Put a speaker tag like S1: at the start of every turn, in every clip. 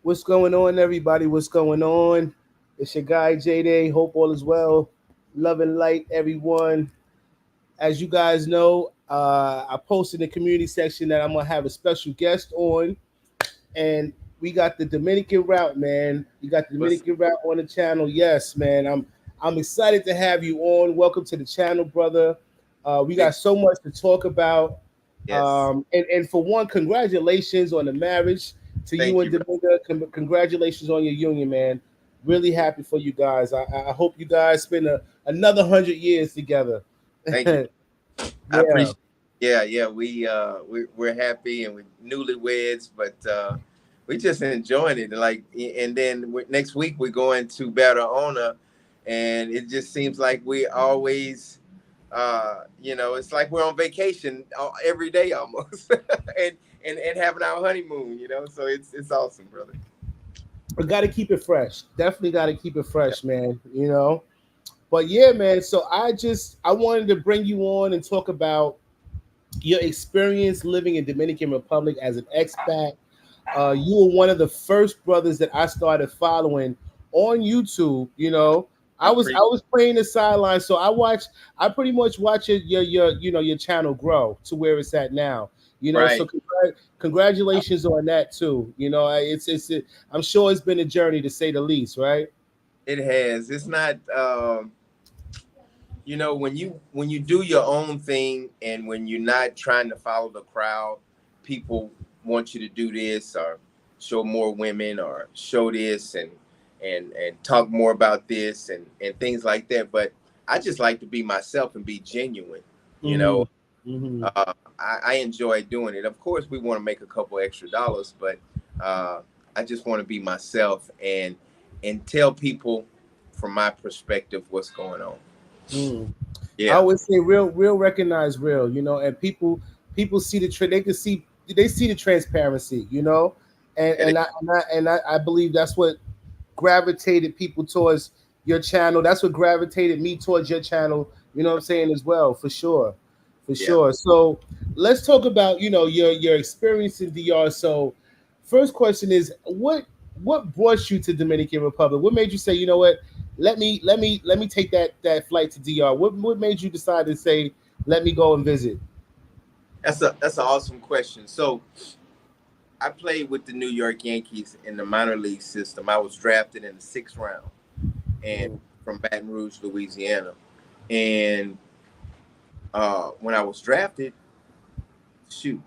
S1: What's going on, everybody? What's going on? It's your guy J-Day. Hope all is well. Love and light, everyone. As you guys know, I posted in the community section that I'm gonna have a special guest on, and we got the Dominican route, man. You got the
S2: What's
S1: Dominican route on the channel. Yes, man. I'm excited to have you on. Welcome to the channel, brother. We got
S2: big?
S1: so much to talk about.
S2: Yes.
S1: And for one, congratulations on the marriage to you
S2: Thank
S1: and
S2: you, bro.
S1: Dominga. Congratulations on your union, man. Really happy for you guys. I hope you guys spend another 100 years together.
S2: Thank you.
S1: Yeah.
S2: I appreciate. Yeah. We're happy and we're newlyweds, but we just enjoying it. Like, and then next week we're going to Barahona, and it just seems like we always, it's like we're on vacation every day almost, and having our honeymoon. So it's awesome, brother.
S1: We got to keep it fresh. Definitely got to keep it
S2: Yeah.
S1: fresh, man. But yeah, man. So I wanted to bring you on and talk about your experience living in Dominican Republic as an expat. You were one of the first brothers that I started following on YouTube. I
S2: I
S1: was I
S2: appreciate.
S1: was playing the sidelines, so I pretty much watch your channel grow to where it's at now. So
S2: Right.
S1: congratulations on that too. I'm sure it's been a journey to say the least, right?
S2: It has. It's not. When you do your own thing and when you're not trying to follow the crowd, people want you to do this or show more women or show this and talk more about this and things like that. But I just like to be myself and be genuine. you
S1: Mm-hmm.
S2: know
S1: Mm-hmm.
S2: I enjoy doing it. Of course we want to make a couple extra dollars, but I just want to be myself and tell people from my perspective what's going on.
S1: Mm. I
S2: Yeah.
S1: always say real recognize real, and people see they see the transparency,
S2: And
S1: and I believe that's what gravitated people towards your channel. That's what gravitated me towards your channel. You know what I'm saying as well, for sure, for
S2: yeah.
S1: sure. So let's talk about your experience in DR. So first question is what brought you to Dominican Republic? What made you say, what? Let me take that flight to DR. What made you decide to say, let me go and visit?
S2: That's an awesome question. So I played with the New York Yankees in the minor league system. I was drafted in the sixth round and
S1: Mm,
S2: from Baton Rouge, Louisiana. And when I was drafted, shoot,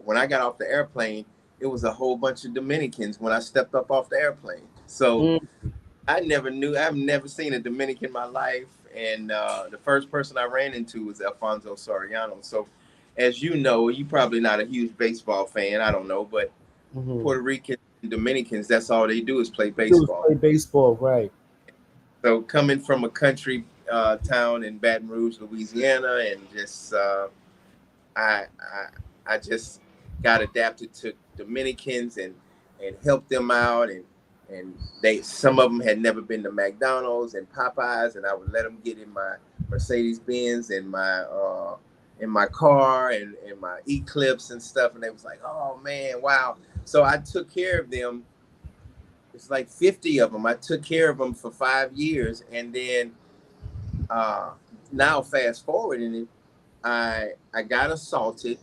S2: when I got off the airplane, it was a whole bunch of Dominicans when I stepped up off the airplane. So
S1: mm,
S2: I've never seen a Dominican in my life. And the first person I ran into was Alfonso Soriano. So, as you know, you probably not a huge baseball fan. I don't know, but
S1: mhm.
S2: Puerto Ricans and Dominicans, that's all they do is play
S1: It was
S2: baseball.
S1: play baseball, right?
S2: So, coming from a country town in Baton Rouge, Louisiana, and just I, I just got adapted to Dominicans and helped them out and they some of them had never been to McDonald's and Popeyes, and I would let them get in my Mercedes Benz and my car and my Eclipse and stuff, and they was like, oh man, wow. So I took care of them. It's like 50 of them. I took care of them for 5 years, and then uh, now fast forward in it, I got assaulted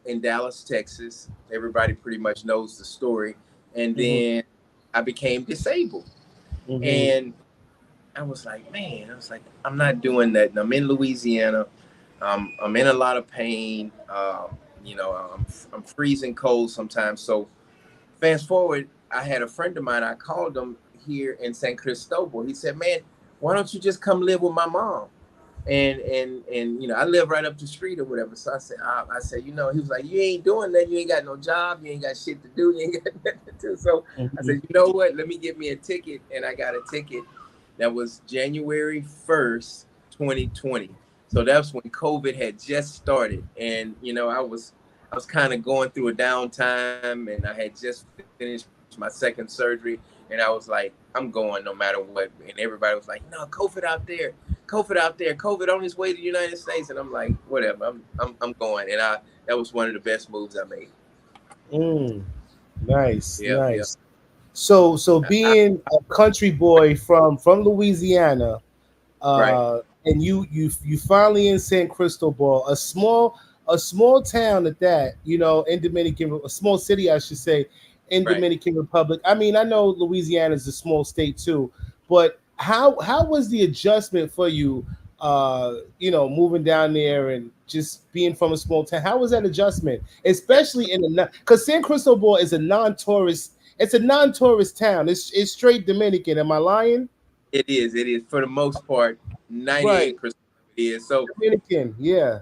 S2: in Dallas, Texas. Everybody pretty much knows the story. And
S1: Hmm.
S2: then I became disabled.
S1: Hmm.
S2: And I was like, man, I'm not doing that. And I'm in Louisiana. I'm in a lot of pain. I'm freezing cold sometimes. So fast forward, I had a friend of mine. I called him here in San Cristobal. He said, man, why don't you just come live with my mom? And I live right up the street or whatever. So I said, he was like, you ain't doing that. You ain't got no job. You ain't got shit to do. You ain't got nothing to do. So I
S1: Hmm.
S2: said, you know what? Let me get me a ticket, and I got a ticket. That was January 1st, 2020. So that's when COVID had just started, and I was kind of going through a downtime, and I had just finished my second surgery, and I was like, I'm going no matter what. And everybody was like, no, COVID out there, COVID on his way to the United States, and I'm like, whatever, I'm going, and I that was one of the best moves I made.
S1: Mm. Nice,
S2: Yeah, yeah.
S1: nice. So
S2: I,
S1: being a country boy from Louisiana,
S2: right,
S1: and you finally in San Cristobal, a small town at that, in Dominican, a small city, I should say, in
S2: right.
S1: Dominican Republic. I mean, I know Louisiana is a small state too, but how was the adjustment for you? Moving down there and just being from a small town. How was that adjustment, especially in the because San Cristobal is a non-tourist. It's a non-tourist town. It's straight Dominican. Am I lying?
S2: It is. It is for the most part.
S1: Right.
S2: 98% of it is. So
S1: Dominican, yeah.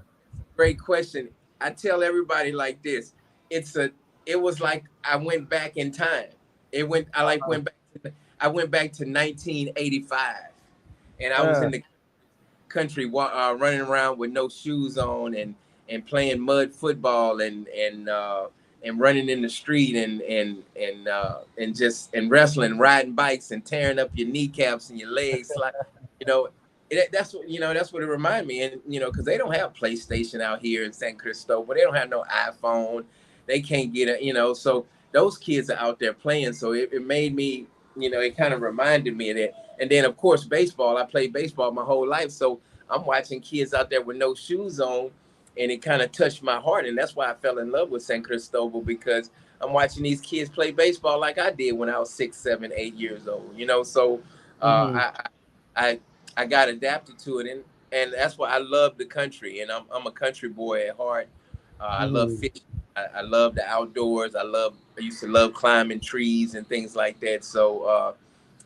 S2: great question. I tell everybody like this. It's a. It was like I went back in time. It went. I like went back. I went back to 1985, and I was
S1: Uh,
S2: in the country running around with no shoes on and playing mud football and running in the street and just and wrestling, riding bikes and tearing up your kneecaps and your legs. Like, you know, that's what that's what it reminded me. And because they don't have PlayStation out here in San Cristobal, they don't have no iPhone, they can't get it. So those kids are out there playing. So it made me, it kind of reminded me of that. And then of course baseball. I played baseball my whole life, so I'm watching kids out there with no shoes on, and it kind of touched my heart. And that's why I fell in love with San Cristobal, because I'm watching these kids play baseball like I did when I was 6, 7, 8 years old. So
S1: hmm
S2: I I got adapted to it, and that's why I love the country, and I'm a country boy at heart. I love
S1: hmm
S2: fishing. I love the outdoors. I used to love climbing trees and things like that. So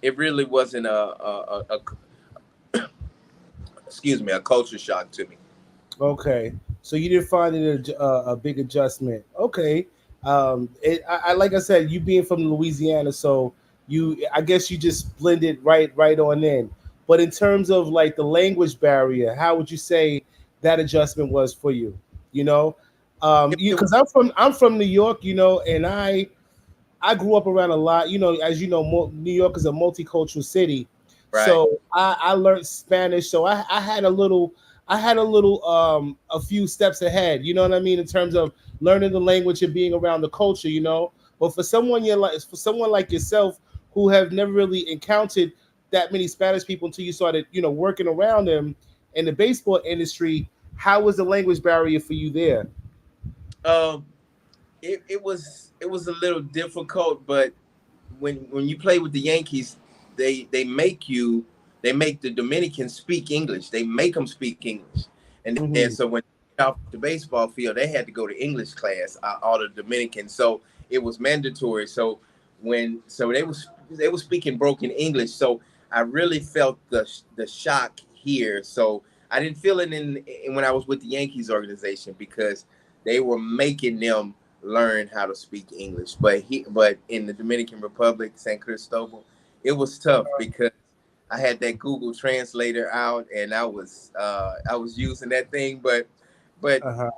S2: it really wasn't a excuse me, a culture shock to me.
S1: Okay, so you didn't find it a big adjustment. Okay, I like I said, you being from Louisiana, so I guess you just blended right on in. But in terms of like the language barrier, how would you say that adjustment was for you? You know,
S2: It
S1: because I'm from New York, and I grew up around a lot. As you know, New York is a multicultural city,
S2: right.
S1: so I learned Spanish. So I had a few steps ahead. You know what I mean in terms of learning the language and being around the culture. But for someone like yourself who have never really encountered that many Spanish people until you started, working around them in the baseball industry, how was the language barrier for you there?
S2: Um, it was a little difficult, but when you play with the Yankees, they make the Dominicans speak English. They make them speak English, and then
S1: Hmm
S2: so when they got off the baseball field, they had to go to English class. All the Dominicans, so it was mandatory. So they were speaking broken English. So I really felt the shock here. So I didn't feel it in when I was with the Yankees organization, because they were making them learn how to speak English. But in the Dominican Republic, San Cristobal, it was tough, because I had that Google Translator out, and I was using that thing. But
S1: Uh-huh.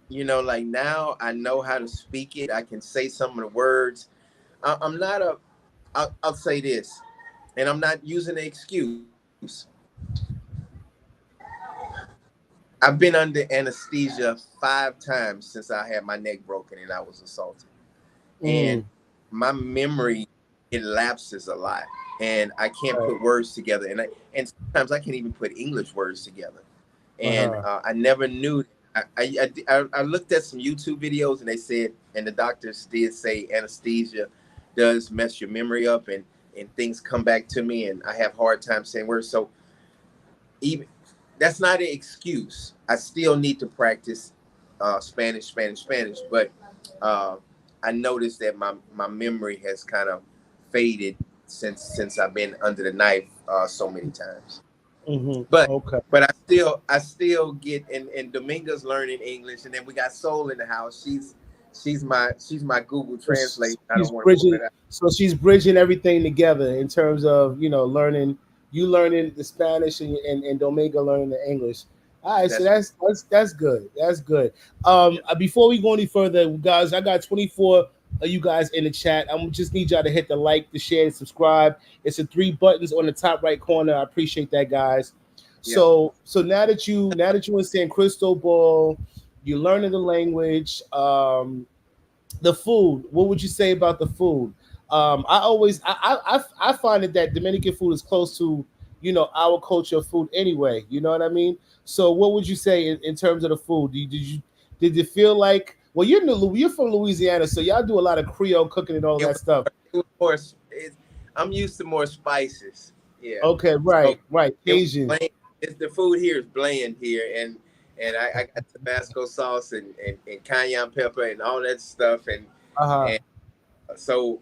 S2: like now I know how to speak it. I can say some of the words. I'm not a. I'll say this, and I'm not using an excuse. I've been under anesthesia 5 times since I had my neck broken and I was assaulted. And
S1: Mm,
S2: my memory, it lapses a lot, and I can't
S1: right.
S2: put words together, and sometimes I can't even put English words together. And
S1: Uh-huh.
S2: I never knew. I looked at some YouTube videos, and they said, and the doctors did say anesthesia does mess your memory up, and things come back to me, and I have hard time saying words. So even that's not an excuse. I still need to practice Spanish, Spanish, Spanish, but uh, I noticed that my memory has kind of faded since I've been under the knife so many times. But
S1: Okay.
S2: but I still get, and Dominga's learning English, and then we got Soul in the house. She's my Google
S1: So
S2: Translate. I
S1: she's
S2: don't want to put
S1: bridging.
S2: it out.
S1: So she's bridging everything together in terms of learning the Spanish and Domingo learning the English. All right, so
S2: That's
S1: that's good. That's good. Before we go any further, guys, I got 24 of you guys in the chat. I just need y'all to hit the like, the share, and subscribe. It's the three buttons on the top right corner. I appreciate that, guys.
S2: yeah.
S1: So now that you in San Cristobal, you're learning the language. The food. What would you say about the food? I always I find it that Dominican food is close to our culture of food anyway. You know what I mean? So what would you say in terms of the food? Did you feel like you're from Louisiana, so y'all do a lot of Creole cooking and all
S2: It
S1: that
S2: was,
S1: stuff.
S2: it was more. I'm used to more spices. Yeah.
S1: Okay,
S2: So
S1: right,
S2: it was
S1: Cajun.
S2: bland. The food here is bland here, and I got Tabasco sauce and cayenne pepper and all that stuff,
S1: Uh huh.
S2: and so,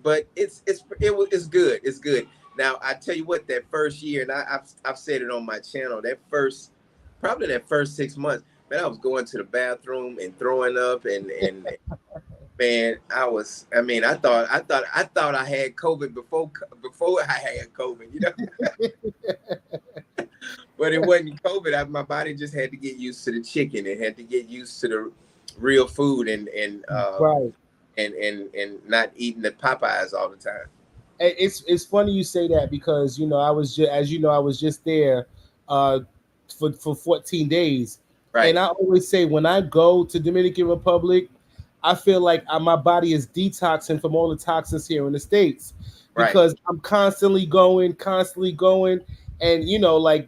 S2: but it's good. It's good. Now I tell you what, that first year, and I've said it on my channel. Probably that first 6 months, man, I was going to the bathroom and throwing up, and man, I mean, I thought I had COVID before I had COVID, but it wasn't COVID. My body just had to get used to the chicken. It had to get used to the real food
S1: Right.
S2: and not eating the Popeyes all the time.
S1: It's funny you say that because I was just as you know I was just there uh for 14 days, and
S2: Right,
S1: I always say when I go to Dominican Republic, I feel like my body is detoxing from all the toxins here in the States
S2: right.
S1: because I'm constantly going, and like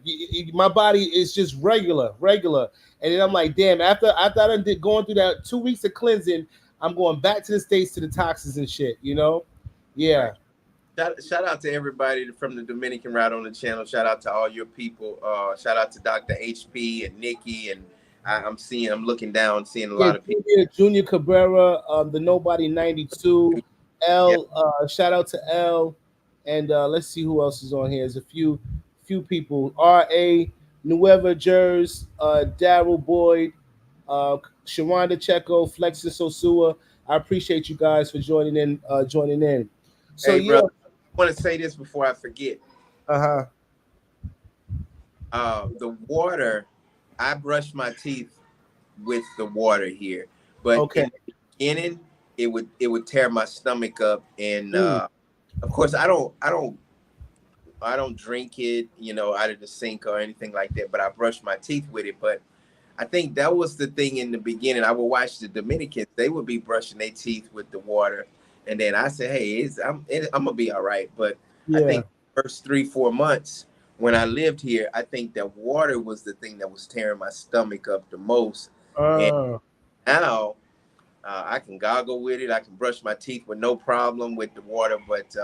S1: my body is just regular, and then I'm like, damn, after I did going through that 2 weeks of cleansing, I'm going back to the States to the toxins and shit.
S2: Right.
S1: Yeah.
S2: Shout out to everybody from the Dominican Route on the channel. Shout out to all your people. Shout out to Dr. HP and Nikki. And I'm looking down, seeing a
S1: Yeah,
S2: lot of people.
S1: Junior Cabrera, the Nobody 92,
S2: Yeah.
S1: L. Shout out to L, and let's see who else is on here. There's a few people. R.A. Nueva Jers, Daryl Boyd, Sharonda Checo, Flexin Sosua. I appreciate you guys for joining in. So
S2: Hey,
S1: yeah,
S2: brother, I want to say this before I forget.
S1: uh huh.
S2: The water, I brush my teeth with the water here, but
S1: Okay.
S2: in the beginning, it would tear my stomach up, and
S1: Mm,
S2: of course, I don't drink it, out of the sink or anything like that. But I brush my teeth with it. But I think that was the thing in the beginning. I would watch the Dominicans; they would be brushing their teeth with the water, and then I said, "Hey, I'm gonna be all right." But I
S1: yeah.
S2: think the first 3-4 months when I lived here, I think that water was the thing that was tearing my stomach up the most. And
S1: Uh,
S2: now I can goggle with it. I can brush my teeth with no problem with the water, but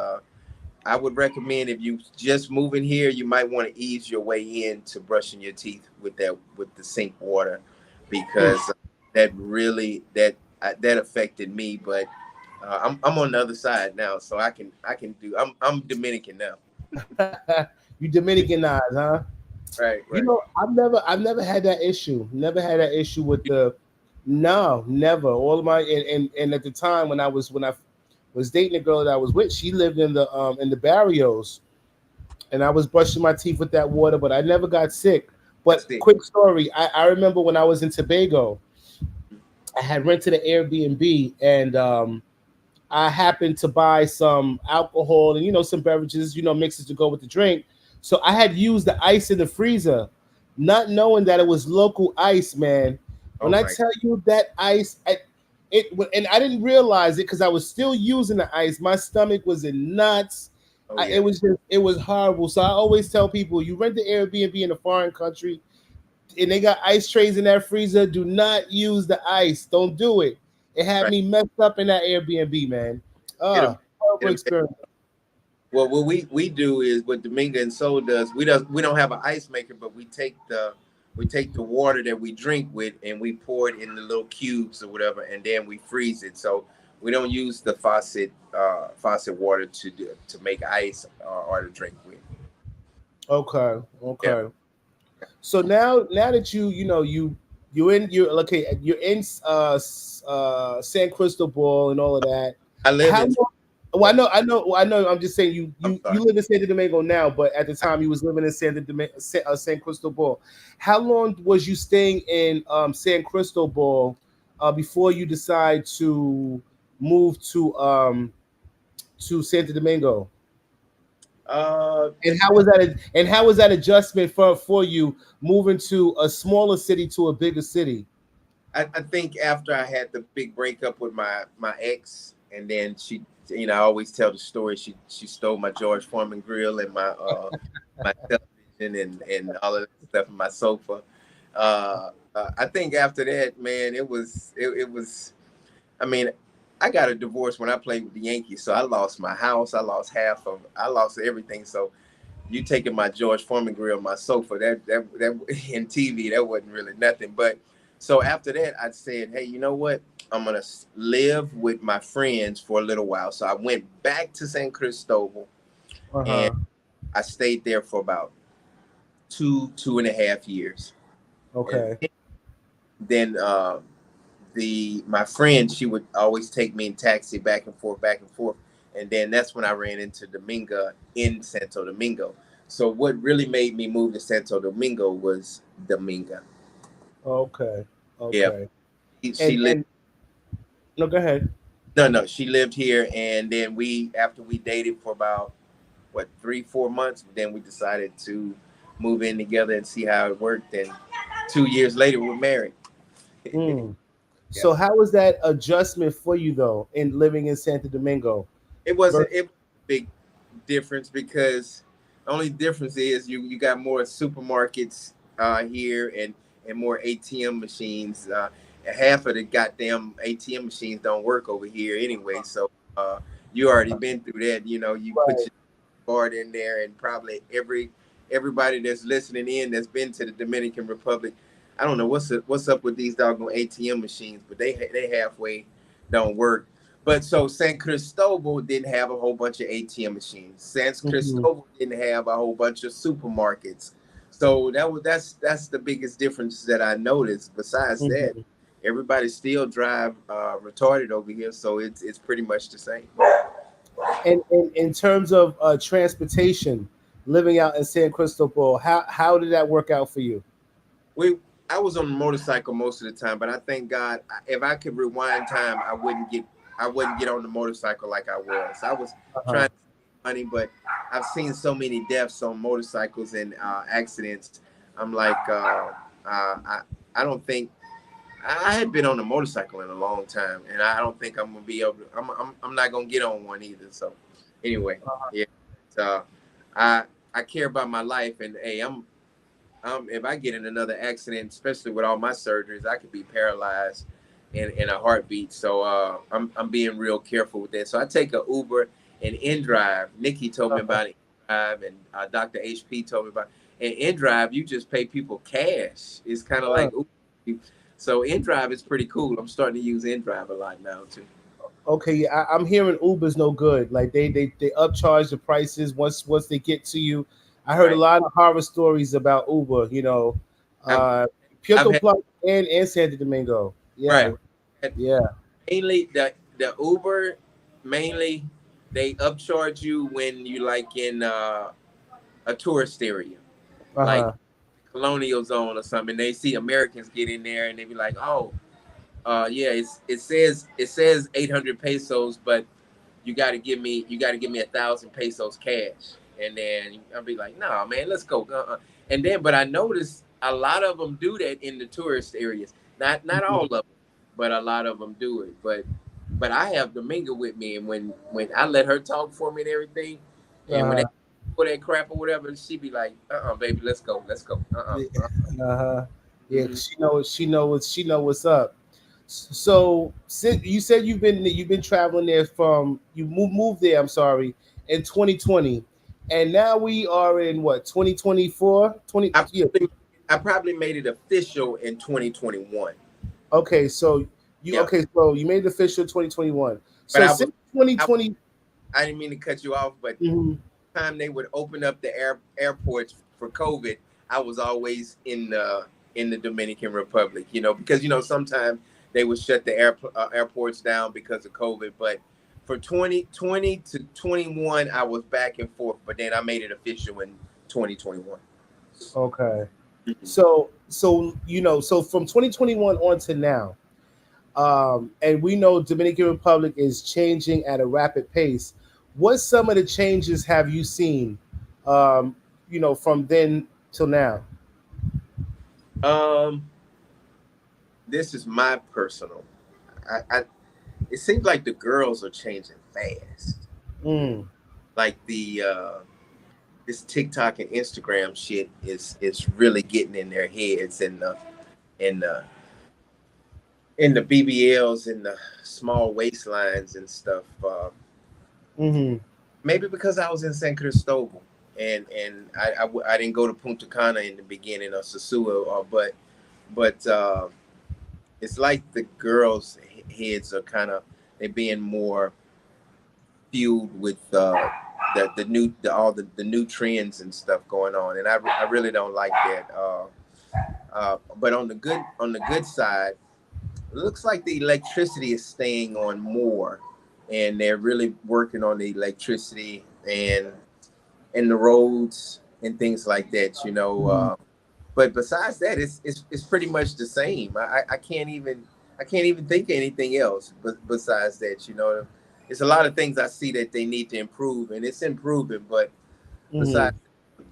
S2: I would recommend if you just moving here, you might want to ease your way into brushing your teeth with the sink water, because that really that affected me. But I'm on the other side now, so I can do. I'm Dominican now.
S1: you Dominicanized, huh?
S2: Right, right.
S1: I've never had that issue. Never had that issue with the no, never. All of my and at the time when I was dating a girl that I was with, she lived in the barrios, and I was brushing my teeth with that water, but I never got sick. But
S2: That's it.
S1: quick story, I remember when I was in Tobago, I had rented an Airbnb, and I happened to buy some alcohol and some beverages, mixes to go with the drink. So I had used the ice in the freezer, not knowing that it was local ice, man.
S2: Oh
S1: When I
S2: my.
S1: tell you that ice, and I didn't realize it because I was still using the ice. My stomach was in knots.
S2: Oh
S1: It
S2: yeah.
S1: was it was horrible. So I always tell people, you rent the Airbnb in a foreign country, and they got ice trays in that freezer. Do not use the ice. Don't do it. It had
S2: Right.
S1: me messed up in that Airbnb, man.
S2: It'll,
S1: Horrible
S2: it'll
S1: experience.
S2: Well, what we do is what Dominga and Soul does. We don't have an ice maker, but we take the water that we drink with and we pour it in the little cubes or whatever, and then we freeze it. So we don't use the faucet water to make ice or to drink with.
S1: Okay,
S2: Yeah,
S1: okay. So now that you're in San Cristobal and all of that.
S2: I live
S1: How
S2: in.
S1: long? Well, I know. I'm just saying you
S2: I'm
S1: you
S2: sorry.
S1: you live in Santo Domingo now, but at the time you was living in San Cristobal. How long was you staying in San Cristobal before you decide to move to Santo Domingo?
S2: Uh,
S1: And how was that adjustment for you moving to a smaller city to a bigger city?
S2: I think after I had the big breakup with my ex, and then she, I always tell the story. She stole my George Foreman grill and my television and all of that stuff in my sofa. I think after that, man, it was. I mean, I got a divorce when I played with the Yankees, so I lost my house. I lost everything. So you taking my George Foreman grill, my sofa, that in TV, that wasn't really nothing. But so after that, I said, hey, you know what? I'm gonna live with my friends for a little while. So I went back to San Cristobal, and
S1: Uh-huh.
S2: I stayed there for about 2.5 years, and
S1: Okay.
S2: then the my friend, she would always take me in taxi back and forth, and then that's when I ran into Dominga in Santo Domingo. So what really made me move to Santo Domingo was Dominga.
S1: Okay.
S2: Yeah,
S1: Okay.
S2: she
S1: And
S2: lived.
S1: no, go ahead.
S2: No, she lived here, and then after we dated for about what 3 4 months, then we decided to move in together and see how it worked. And 2 years later, we're married.
S1: Mm.
S2: Yeah.
S1: So how was that adjustment for you though in living in Santo Domingo?
S2: It was a big difference because the only difference is you got more supermarkets here and more ATM machines. And half of the goddamn ATM machines don't work over here anyway. So you already been through that. You put
S1: Right.
S2: your card in there, and probably everybody that's listening in that's been to the Dominican Republic. I don't know what's up with these doggone ATM machines, but they halfway don't work. But so San Cristobal didn't have a whole bunch of ATM machines. San
S1: Mm-hmm.
S2: Cristobal didn't have a whole bunch of supermarkets. So that's the biggest difference that I noticed. Besides that,
S1: Mm-hmm.
S2: everybody still drive retarded over here, so it's pretty much the same.
S1: And in terms of transportation, living out in San Cristobal, how did that work out for you?
S2: we I was on a motorcycle most of the time, but I thank God if I could rewind time, I wouldn't get on the motorcycle like I was. I was
S1: Uh-huh.
S2: trying to save money, but I've seen so many deaths on motorcycles and accidents. I'm like, I don't think I had been on a motorcycle in a long time, and I don't think I'm gonna be able to. I'm not gonna get on one either. So, anyway, yeah, uh, I I care about my life, and hey, if I get in another accident, especially with all my surgeries, I could be paralyzed in a heartbeat. So I'm being real careful with that. So I take a Uber and InDrive. Nikki told me about it, InDrive, and Dr. HP told me about it. And InDrive, you just pay people cash. It's kind of
S1: Uh,
S2: like Uber. So InDrive is pretty cool. I'm starting to use InDrive a lot now too.
S1: okay, yeah, I'm hearing Uber's no good. Like they upcharge the prices once they get to you. I heard a
S2: Right.
S1: lot of horror stories about Uber.
S2: I've
S1: Uh,
S2: I've
S1: Puerto
S2: had
S1: Plata and Santo Domingo.
S2: right.
S1: Yeah,
S2: Right.
S1: yeah.
S2: Mainly the Uber, mainly they upcharge you when you like in a tourist area,
S1: Uh
S2: like
S1: huh.
S2: Colonial Zone or something. They see Americans get in there and they be like, oh, yeah, it says 800 pesos, but you got to give me 1,000 pesos cash, and then I'll be like, nah, man, let's go. And then, but I noticed a lot of them do that in the tourist areas. Not all of them, but a lot of them do it. But I have Dominga with me, and when I let her talk for me and everything, and when they
S1: Uh
S2: for that crap or whatever, she be like, baby, let's go.
S1: huh. Uh huh. Yeah,
S2: Mm-hmm.
S1: 'cause she know what's up. So since you said you've been traveling there from you moved there. I'm sorry, in 2020, and now we are in what 2024. 20
S2: I
S1: yeah.
S2: probably, I probably made it official in 2021.
S1: Okay, so
S2: Yeah,
S1: you made it official 2021.
S2: but
S1: So since
S2: I was
S1: 2020.
S2: I didn't mean to cut you off, but
S1: Mhm.
S2: time they would open up the airports for COVID, I was always in the Dominican Republic. Because sometimes they would shut the airports down because of COVID. But for 2020 to 21, I was back and forth. But then I made it official in 2021.
S1: Okay,
S2: Mhm.
S1: so from 2021 on to now, and we know Dominican Republic is changing at a rapid pace. What some of the changes have you seen, from then till now?
S2: Um, this is my personal. I it seems like the girls are changing fast.
S1: Mm.
S2: Like the this TikTok and Instagram shit is really getting in their heads, and in the in the BBLs and the small waistlines and stuff.
S1: Mm-hmm.
S2: Maybe because I was in San Cristobal, and I didn't go to Punta Cana in the beginning of Sosua, but it's like the girls' heads are kind of, they being more fueled with all the new trends and stuff going on, and I really don't like that. But on the good side, it looks like the electricity is staying on more, and they're really working on the electricity and the roads and things like that. But besides that, it's pretty much the same. I can't even think of anything else. But besides that, it's a lot of things I see that they need to improve, and it's improving. But
S1: Mm-hmm.
S2: besides,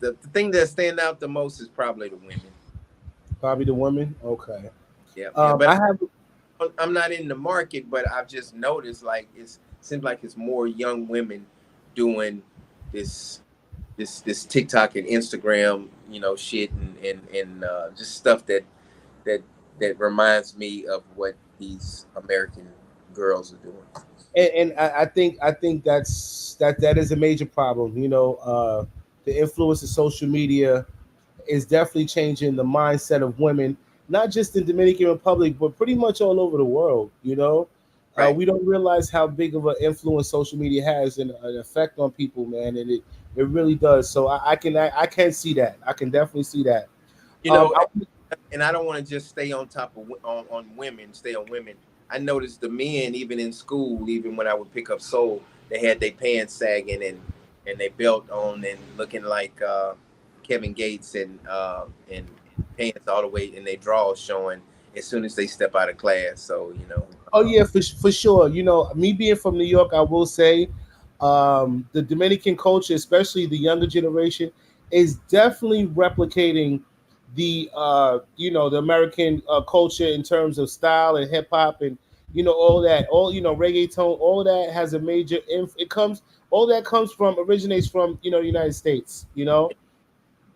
S2: the thing that stand out the most is probably the women.
S1: Probably the women. Okay.
S2: Yeah, yeah.
S1: I
S2: But
S1: have.
S2: I'm not in the market, but I've just noticed like it seems like it's more young women doing this this TikTok and Instagram, shit and just stuff that that reminds me of what these American girls are doing.
S1: And I think that is a major problem. The influence of social media is definitely changing the mindset of women, not just in Dominican Republic, but pretty much all over the world.
S2: Right.
S1: We don't realize how big of an influence social media has and an effect on people, man, and it really does. So I can see that. I can definitely see that.
S2: You
S1: Um,
S2: know,
S1: I,
S2: and I don't want to just stay on top of on women, stay on women. I noticed the men, even in school, even when I would pick up soul, they had their pants sagging and they belt on and looking like Kevin Gates and pants all the way and they drawers showing as soon as they step out of class. So
S1: Oh yeah, for sure. Me being from New York, I will say, the Dominican culture, especially the younger generation, is definitely replicating the American culture in terms of style and hip hop and all that, all reggaeton, all that has a major it comes all that comes from originates from the United States.
S2: really,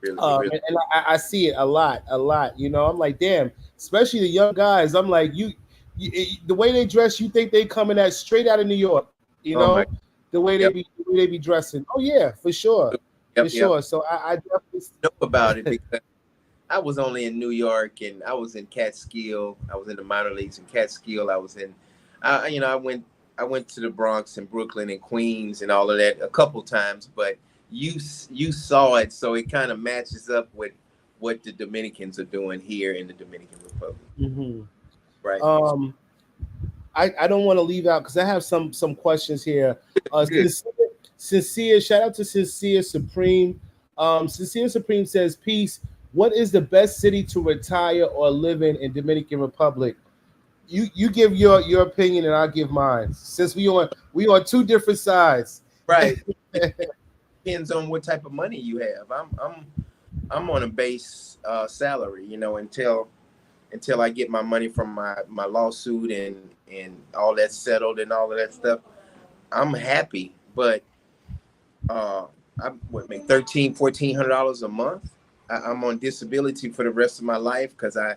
S2: it really,
S1: And I see it a lot, a lot. I'm like, damn, especially the young guys. I'm like, the way they dress, you think they coming at straight out of New York. You
S2: oh my,
S1: know,
S2: yep,
S1: the way they be dressing. Oh yeah, for
S2: yep, yep.
S1: sure. So I
S2: Know about it because I was only in New York and I was in Catskill. I was in the minor leagues in Catskill. I was in, I went to the Bronx and Brooklyn and Queens and all of that a couple times. But you saw it, so it kind of matches up with what the Dominicans are doing here in the Dominican Republic,
S1: hmm
S2: right?
S1: um I don't want to leave out because I have some questions here.
S2: Good.
S1: Sincere, shout out to Sincere Supreme. Sincere Supreme says, "Peace. What is the best city to retire or live in Dominican Republic?" You give your opinion and I'll give mine. Since we on two different sides.
S2: Right. Depends on what type of money you have. I'm on a base salary, until I get my money from my lawsuit and all that settled and all of that stuff. I'm happy, but uh, I would make $1,300-$1,400 a month. I'm on disability for the rest of my life because I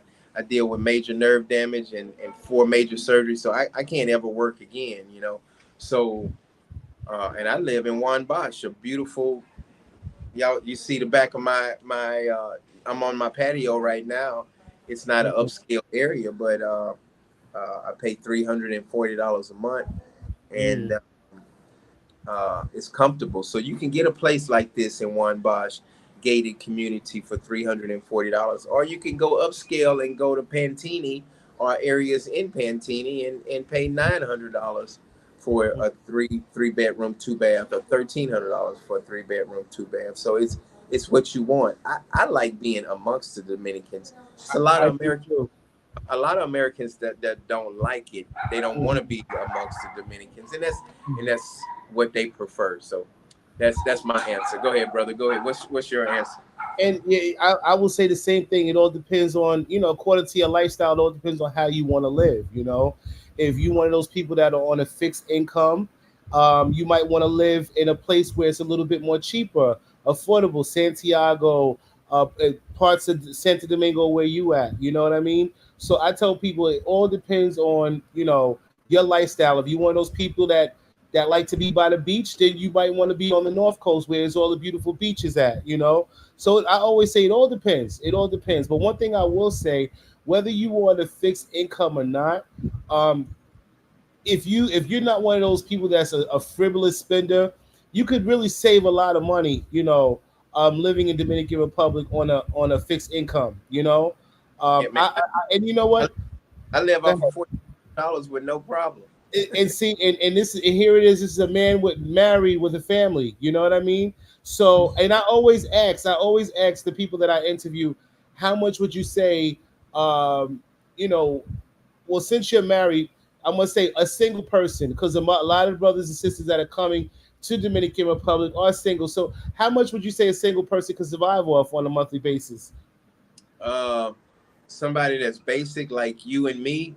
S2: deal with major nerve damage and four major surgeries, so I can't ever work again. So and I live in Juan Bosch, a beautiful. Y'all, you see the back of my. I'm on my patio right now. It's not an
S1: Mhm.
S2: upscale area, but I pay $340 a month, and
S1: Mm.
S2: it's comfortable. So you can get a place like this in Juan Bosch gated community for $340, or you can go upscale and go to Pantini or areas in Pantini and pay $900 for a three bedroom two bath, or $1,300 for a 3 bedroom two bath. So it's what you want. I like being amongst the Dominicans. It's
S1: I do too.
S2: a lot of Americans that don't like it. They don't want to
S1: Mhm.
S2: be amongst the Dominicans, and that's what they prefer. So That's my answer. Go ahead, brother. Go ahead. What's your answer?
S1: And yeah, I will say the same thing. It all depends on, according to your lifestyle, it all depends on how you want to live. If you one of those people that are on a fixed income, you might want to live in a place where it's a little bit more cheaper, affordable. Santiago, parts of Santo Domingo where you at. You know what I mean? So I tell people it all depends on your lifestyle. If you one of those people that like to be by the beach, then you might want to be on the North Coast where there's all the beautiful beaches at. So I always say it all depends. It all depends. But one thing I will say, whether you want a fixed income or not, um, if you're not one of those people that's a frivolous spender, you could really save a lot of money. Living in Dominican Republic on a fixed income.
S2: Yeah, man.
S1: And you know
S2: I,
S1: what?
S2: I live
S1: Go
S2: off of
S1: ahead.
S2: $40 with no problem.
S1: And see, and here it is. This is a man with married with a family. You know what I mean? So, and I always ask the people that I interview, how much would you say, um, you know, well, since you're married, I'm gonna say a single person, because a lot of brothers and sisters that are coming to Dominican Republic are single. So, how much would you say a single person could survive off on a monthly basis?
S2: Uh, Somebody that's basic like you and me,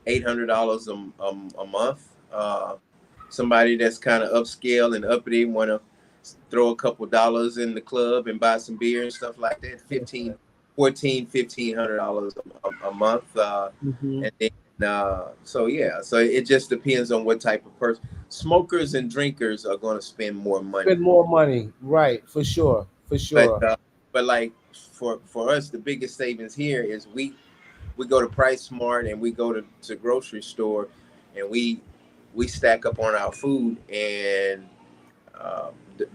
S2: $800 a month. Somebody that's kind of upscale and uppity, want to throw a couple dollars in the club and buy some beer and stuff like that. 1500 dollars a month.
S1: Mm-hmm.
S2: And then so yeah, so it just depends on what type of person. Smokers and drinkers are going to spend more money.
S1: Spend more money, right? For sure, for
S2: But
S1: sure.
S2: like for us, the biggest savings here is we go to Price Smart and we go to grocery store, and we stack up on our food, and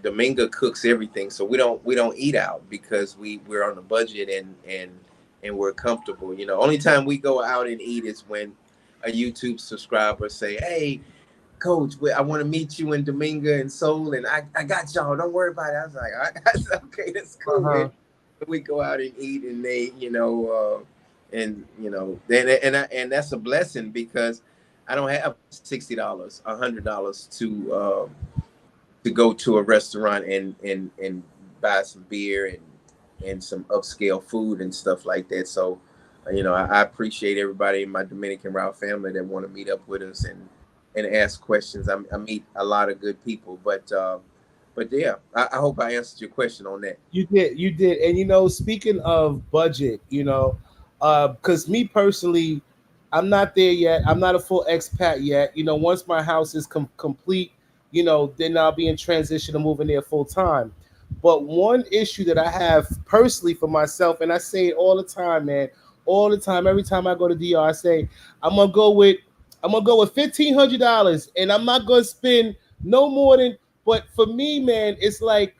S2: Dominga cooks everything, so we don't eat out because we're on a budget, and we're comfortable. Only time we go out and eat is when a YouTube subscriber say, "Hey, Coach, I want to meet you in Dominga and Seoul, and I got y'all. Don't worry about it." I was like, "All right, that's okay, that's
S1: Uh
S2: cool, man."
S1: huh.
S2: We go out and eat, and and that's a blessing because I don't have $60, $100 to go to a restaurant and buy some beer and some upscale food and stuff like that. So, I appreciate everybody in my Dominican Route family that want to meet up with us and ask questions. I meet a lot of good people, but yeah, I hope I answered your question on that.
S1: You did. And speaking of budget, because me personally, I'm not there yet. I'm not a full expat yet. Once my house is complete, then I'll be in transition to moving there full time. But one issue that I have personally for myself, and I say it all the time, man, all the time, every time I go to DR, I say I'm gonna go with $1,500, and I'm not gonna spend no more than. But for me, man, it's like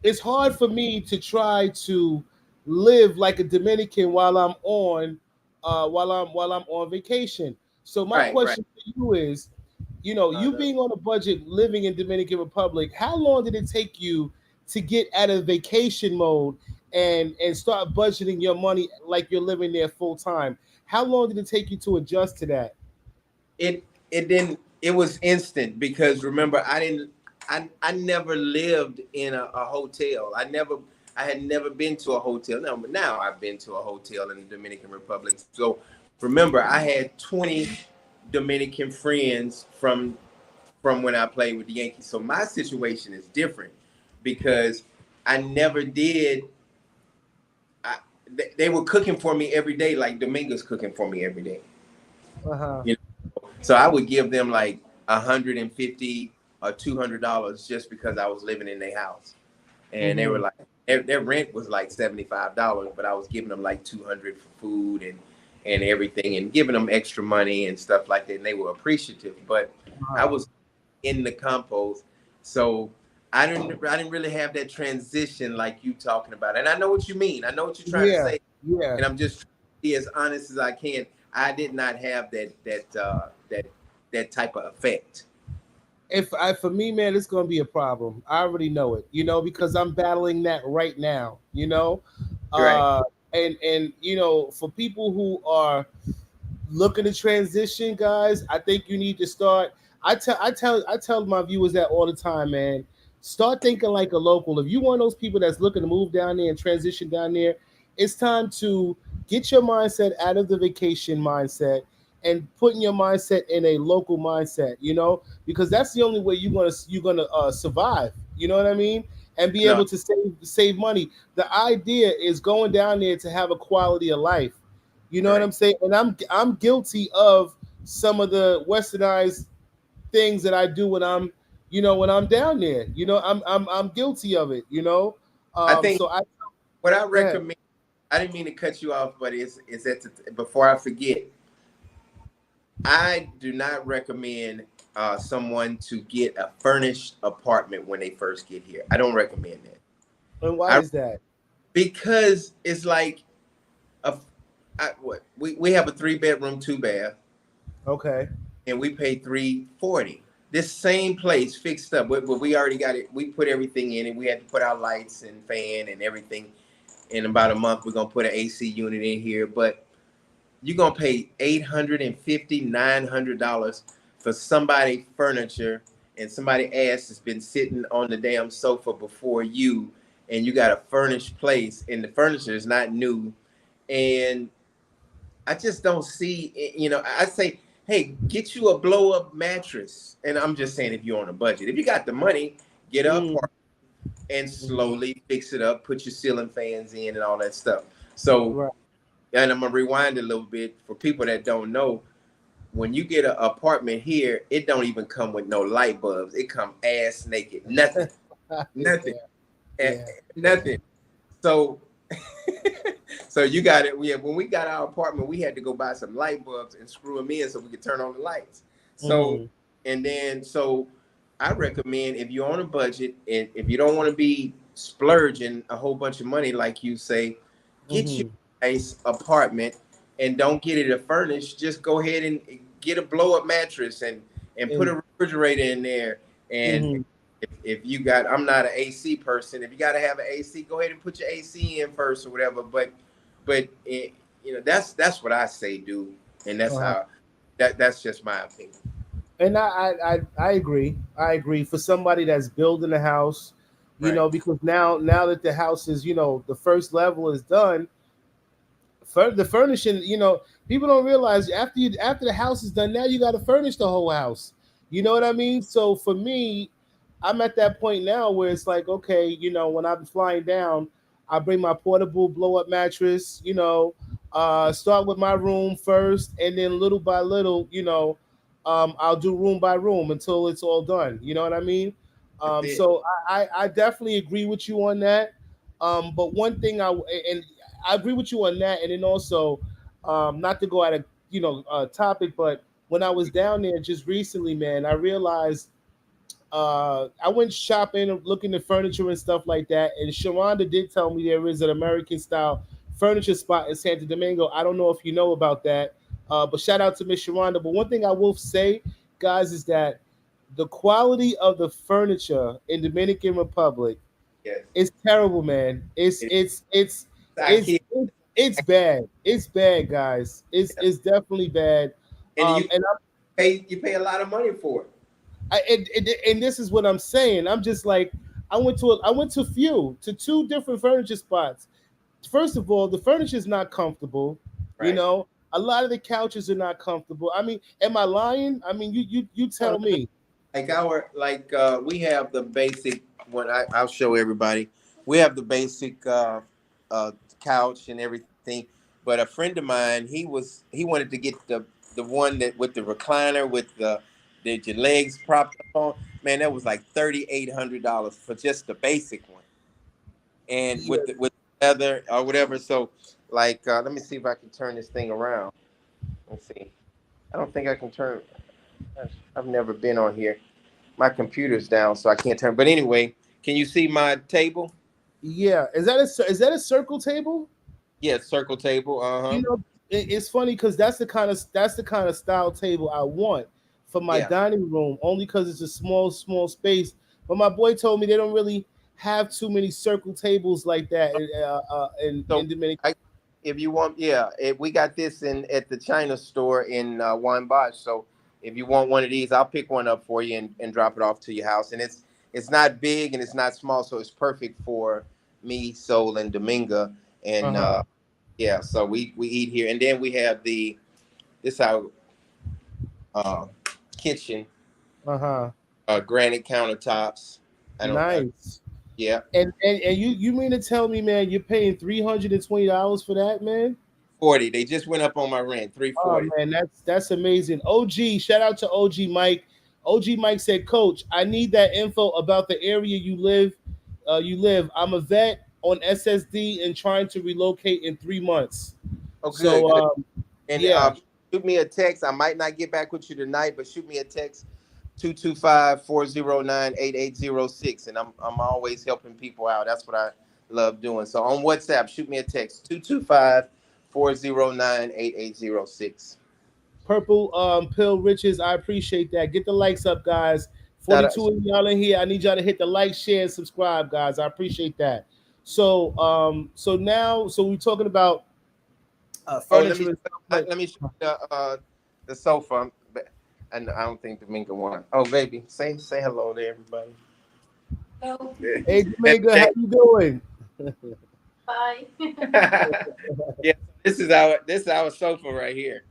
S1: it's hard for me to try to live like a Dominican while I'm on vacation. So my
S2: Right, right.
S1: question to you is, you being on a budget living in Dominican Republic, how long did it take you to get out of vacation mode and start budgeting your money like you're living there full time? How long did it take you to adjust to that?
S2: It didn't. It was instant because remember I didn't. I never lived in a hotel. I had never been to a hotel. Now I've been to a hotel in the Dominican Republic. So remember, I had 20 Dominican friends from when I played with the Yankees. So my situation is different because I never did. They were cooking for me every day, like Domingo's cooking for me every day.
S1: Uh huh.
S2: You know, so I would give them like 150 or $200 just because I was living in their house, and they were
S1: Mm-hmm.
S2: like their rent was like $75, but I was giving them like 200 for food and everything, and giving them extra money and stuff like that, and they were appreciative. But I
S1: Wow.
S2: was in the compost, so I didn't really have that transition like you talking about. And I know what you mean. I know what you're trying to
S1: Yeah.
S2: say,
S1: Yeah.
S2: and I'm just trying to be as honest as I can. I did not have that type of effect.
S1: If I for me, man, it's gonna be a problem. I already know it, because I'm battling that right now.
S2: Right.
S1: Uh and for people who are looking to transition, guys, I think you need to start. I tell my viewers that all the time, man. Start thinking like a local. If you one of those people that's looking to move down there and transition down there, it's time to get your mindset out of the vacation mindset and putting your mindset in a local mindset. Because that's the only way you're gonna survive. You know what I mean? And be
S2: No,
S1: able to save money. The idea is going down there to have a quality of life. You know what
S2: right.
S1: I'm saying? And I'm guilty of some of the westernized things that I do when I'm down there. I'm guilty of it.
S2: I think
S1: So I
S2: what I
S1: Go ahead.
S2: recommend. I didn't mean to cut you off, but it's before I forget. I do not recommend someone to get a furnished apartment when they first get here. I don't recommend that.
S1: And why
S2: I
S1: is that?
S2: because it's like a what we have a 3 bedroom, 2 bath,
S1: Okay.
S2: and we pay 340. This same place fixed up, but we already got it. We put everything in it. We had to put our lights and fan and everything. In about a month, we're gonna put an AC unit in here, but you're gonna pay $850, $900 for somebody furniture and somebody ass has been sitting on the damn sofa before you, and you got a furnished place, and the furniture is not new, and I just don't see. I say, hey, get you a blow up mattress, and I'm just saying if you're on a budget, if you got the money, get up
S1: Mm,
S2: and
S1: mhm.
S2: slowly fix it up, put your ceiling fans in and all that stuff. So,
S1: Right.
S2: and I'm gonna rewind a little bit for people that don't know. When you get an apartment here, it don't even come with no light bulbs. It come ass naked, nothing, nothing,
S1: Yeah.
S2: eh,
S1: Yeah. Yeah.
S2: nothing. So, so you got it. When we got our apartment, we had to go buy some light bulbs and screw them in so we could turn on the lights. So,
S1: Mhm.
S2: and then I recommend if you're on a budget and if you don't want to be splurging a whole bunch of money, like you say, get you
S1: Mhm.
S2: a nice apartment and don't get it a furnished. Just go ahead and get a blow up mattress and put
S1: And
S2: a refrigerator in there. And
S1: mhm.
S2: if you got, I'm not an AC person. If you got to have an AC, go ahead and put your AC in first or whatever. But that's what I say, do, and that's
S1: Uh-huh.
S2: how that's just my opinion.
S1: And I agree. I agree. For somebody that's building a house,
S2: Right.
S1: because now that the house is, the first level is done, the furnishing, people don't realize after the house is done, now you got to furnish the whole house. You know what I mean? So for me, I'm at that point now where it's like, okay, when I'm flying down, I bring my portable blow up mattress. Start with my room first, and then little by little, I'll do room by room until it's all done. You know what I mean?
S2: That's it.
S1: So I definitely agree with you on that. But one thing and I agree with you on that, and then also, not to go out of topic, but when I was down there just recently, man, I realized I went shopping, looking at furniture and stuff like that. And Sharonda did tell me there is an American style furniture spot in Santo Domingo. I don't know if you know about that, but shout out to Miss Sharonda. But one thing I will say, guys, is that the quality of the furniture in Dominican Republic
S2: Yes.
S1: is terrible, man. It's
S2: It,
S1: it's it's
S2: I
S1: it's
S2: kid.
S1: it's, it's bad. It's bad, guys. It's definitely bad.
S2: And you
S1: And
S2: pay a lot of money for it.
S1: and this is what I'm saying. I'm just like I went to two different furniture spots. First of all, the furniture is not comfortable. You
S2: Right.
S1: know, a lot of the couches are not comfortable. I mean, am I lying? I mean, you
S2: No,
S1: tell me.
S2: we have the basic one. I'll show everybody. We have the basic uh, couch and everything. But a friend of mine, he wanted to get the one that with the recliner with the your legs propped up on. Man, that was like $3,800 for just the basic one, and
S1: Yeah,
S2: with leather or whatever. So, let me see if I can turn this thing around. Let's see. I don't think I can turn. I've never been on here. My computer's down, so I can't turn. But anyway, can you see my table?
S1: yeah. Is that a circle table?
S2: Yeah, circle table. Uh huh.
S1: You know, it's funny because that's the kind of style table I want for my
S2: Yeah.
S1: dining room. Only because it's a small space. But my boy told me they don't really have too many circle tables like that in
S2: So,
S1: Dominican.
S2: I, if you want, yeah, we got this in at the China store in Juan Bosch. So, if you want one of these, I'll pick one up for you and drop it off to your house. And it's not big and it's not small, so it's perfect for me, Soul, and Dominga. And
S1: Uh-huh.
S2: yeah, so we eat here, and then we have this our uh, kitchen,
S1: Uh-huh.
S2: granite countertops.
S1: Nice.
S2: Yeah,
S1: And you mean to tell me, man, you're paying $320 for that, man?
S2: 40. They just went up on my rent,
S1: Oh
S2: 340.
S1: man, that's amazing. OG, shout out to OG Mike. OG Mike said, Coach, I need that info about the area you live. You live. I'm a vet on SSD and trying to relocate in 3 months.
S2: Oh, good,
S1: So
S2: good. And
S1: yeah,
S2: shoot me a text. I might not get back with you tonight, but shoot me a text 225-409-8806. And I'm always helping people out. That's what I love doing. So on WhatsApp, shoot me a text 225-409-8806.
S1: Purple Pill Riches. I appreciate that. Get the likes up, guys.
S2: Shout out.
S1: 42 of y'all in here. I need y'all to hit the like, share, and subscribe, guys. I appreciate that. So now, so we're talking about
S2: Oh,
S1: furniture and stuff like.
S2: let me show you the sofa. And I don't think Domingo won. Oh, baby, say hello to everybody.
S3: Hello.
S1: Hey, Jamaica, how you doing?
S3: Bye.
S2: Yeah, this is our sofa right here.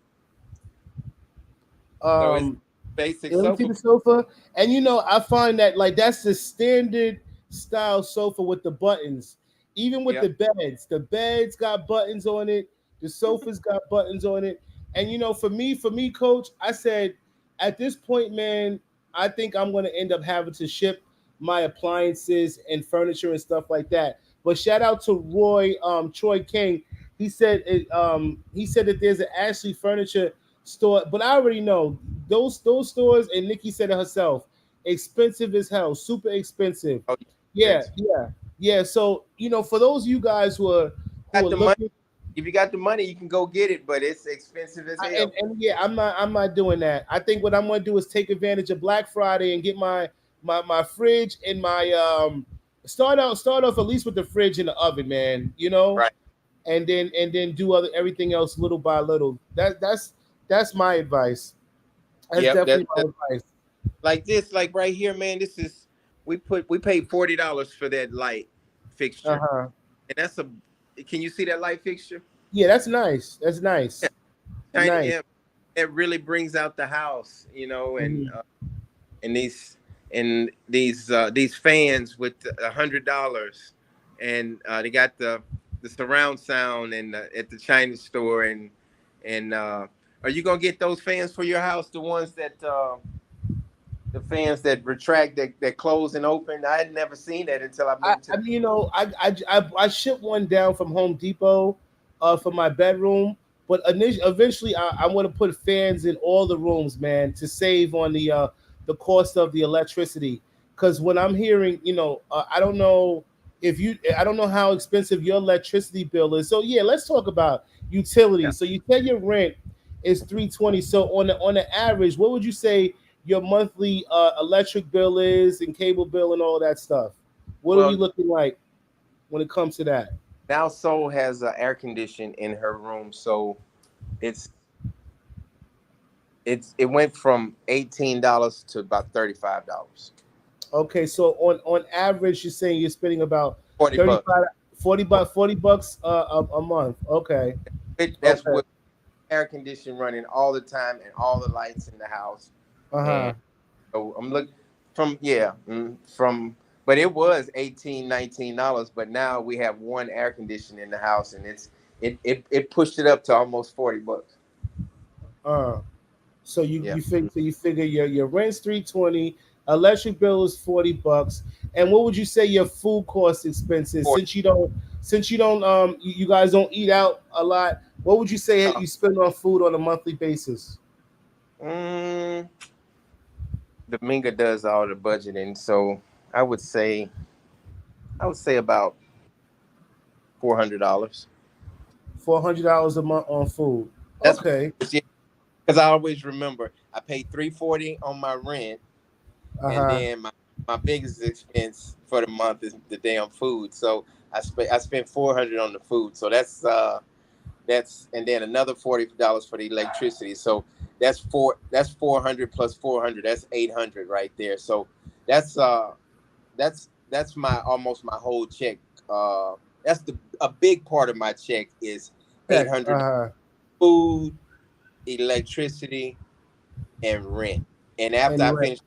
S2: So it's
S1: Um,
S2: basic
S1: let me see
S2: sofa.
S1: the sofa. And I find that like that's the standard style sofa with the buttons. Even with
S2: Yeah.
S1: the beds got buttons on it. The sofas got buttons on it. And for me, coach, I said at this point, man, I think I'm gonna end up having to ship my appliances and furniture and stuff like that. But shout out to Troy King. He said that there's an Ashley Furniture store, but I already know those stores, and Nikki said it herself, expensive as hell, super expensive.
S2: Oh,
S1: Yeah,
S2: expensive.
S1: yeah, yeah. So for those of you guys who are
S2: Got the money.
S1: looking,
S2: If you got the money, you can go get it, but it's expensive as
S1: and,
S2: hell.
S1: and yeah, I'm not doing that. I think what I'm gonna do is take advantage of Black Friday and get my fridge and my start off at least with the fridge and the oven, man.
S2: Right.
S1: And then do everything else little by little. That's my advice. That's
S2: Yep.
S1: definitely my advice.
S2: Like this, like right here, man. This is we paid $40 for that light
S1: Uh
S2: fixture,
S1: huh.
S2: and that's a. Can you see that light fixture?
S1: Yeah, that's nice. That's nice.
S2: Tiny
S1: Nice.
S2: imp. It really brings out the house,
S1: Mhm.
S2: and these fans with $100, and they got the surround sound and at the China store, and are you gonna get those fans for your house? The ones that the fans that retract, that close and open. I had never seen that until I
S1: I,
S2: moved to.
S1: I mean, I shipped one down from Home Depot, for my bedroom, but eventually I want to put fans in all the rooms, man, to save on the cost of the electricity. Because when I'm hearing, I don't know how expensive your electricity bill is. So yeah, let's talk about
S2: Yeah.
S1: utilities. So you said your rent is 320. So on the average, what would you say your monthly electric bill is and cable bill and all that stuff? What are we
S2: Well,
S1: looking like when it comes to that?
S2: now Soul has air condition in her room, so it's it went from $18 to about $35.
S1: Okay, so on average, you're saying you're spending about
S2: 40 bucks.
S1: 35, 40 bucks a month. Okay,
S2: That's
S1: okay,
S2: with air conditioning running all the time and all the lights in the house.
S1: uh
S2: And
S1: huh.
S2: so I'm looking from, but it was 18, $19, but now we have one air conditioner in the house, and it pushed it up to almost $40.
S1: Uh, so
S2: Yeah.
S1: you figure your rent's 320, electric bill is 40 bucks, and what would you say your food cost expenses,
S2: 40.
S1: since you guys don't eat out a lot? What would you say
S2: Uh,
S1: you spend on food on a monthly basis?
S2: mm, Dominga does all the budgeting, so I would say I would say about $400.
S1: $400 a month on food.
S2: That's
S1: Okay.
S2: because I always remember I paid 340 on my rent,
S1: Uh
S2: and
S1: huh.
S2: then my biggest expense for the month is the damn food. So I spent 400 on the food. So that's and then another $40 for the electricity. So that's 400 plus 400. That's 800 right there. So that's that's my almost my whole check. That's the a big part of my check is
S1: Check.
S2: 800 food, electricity, and rent. And after I
S1: And rent.
S2: finish,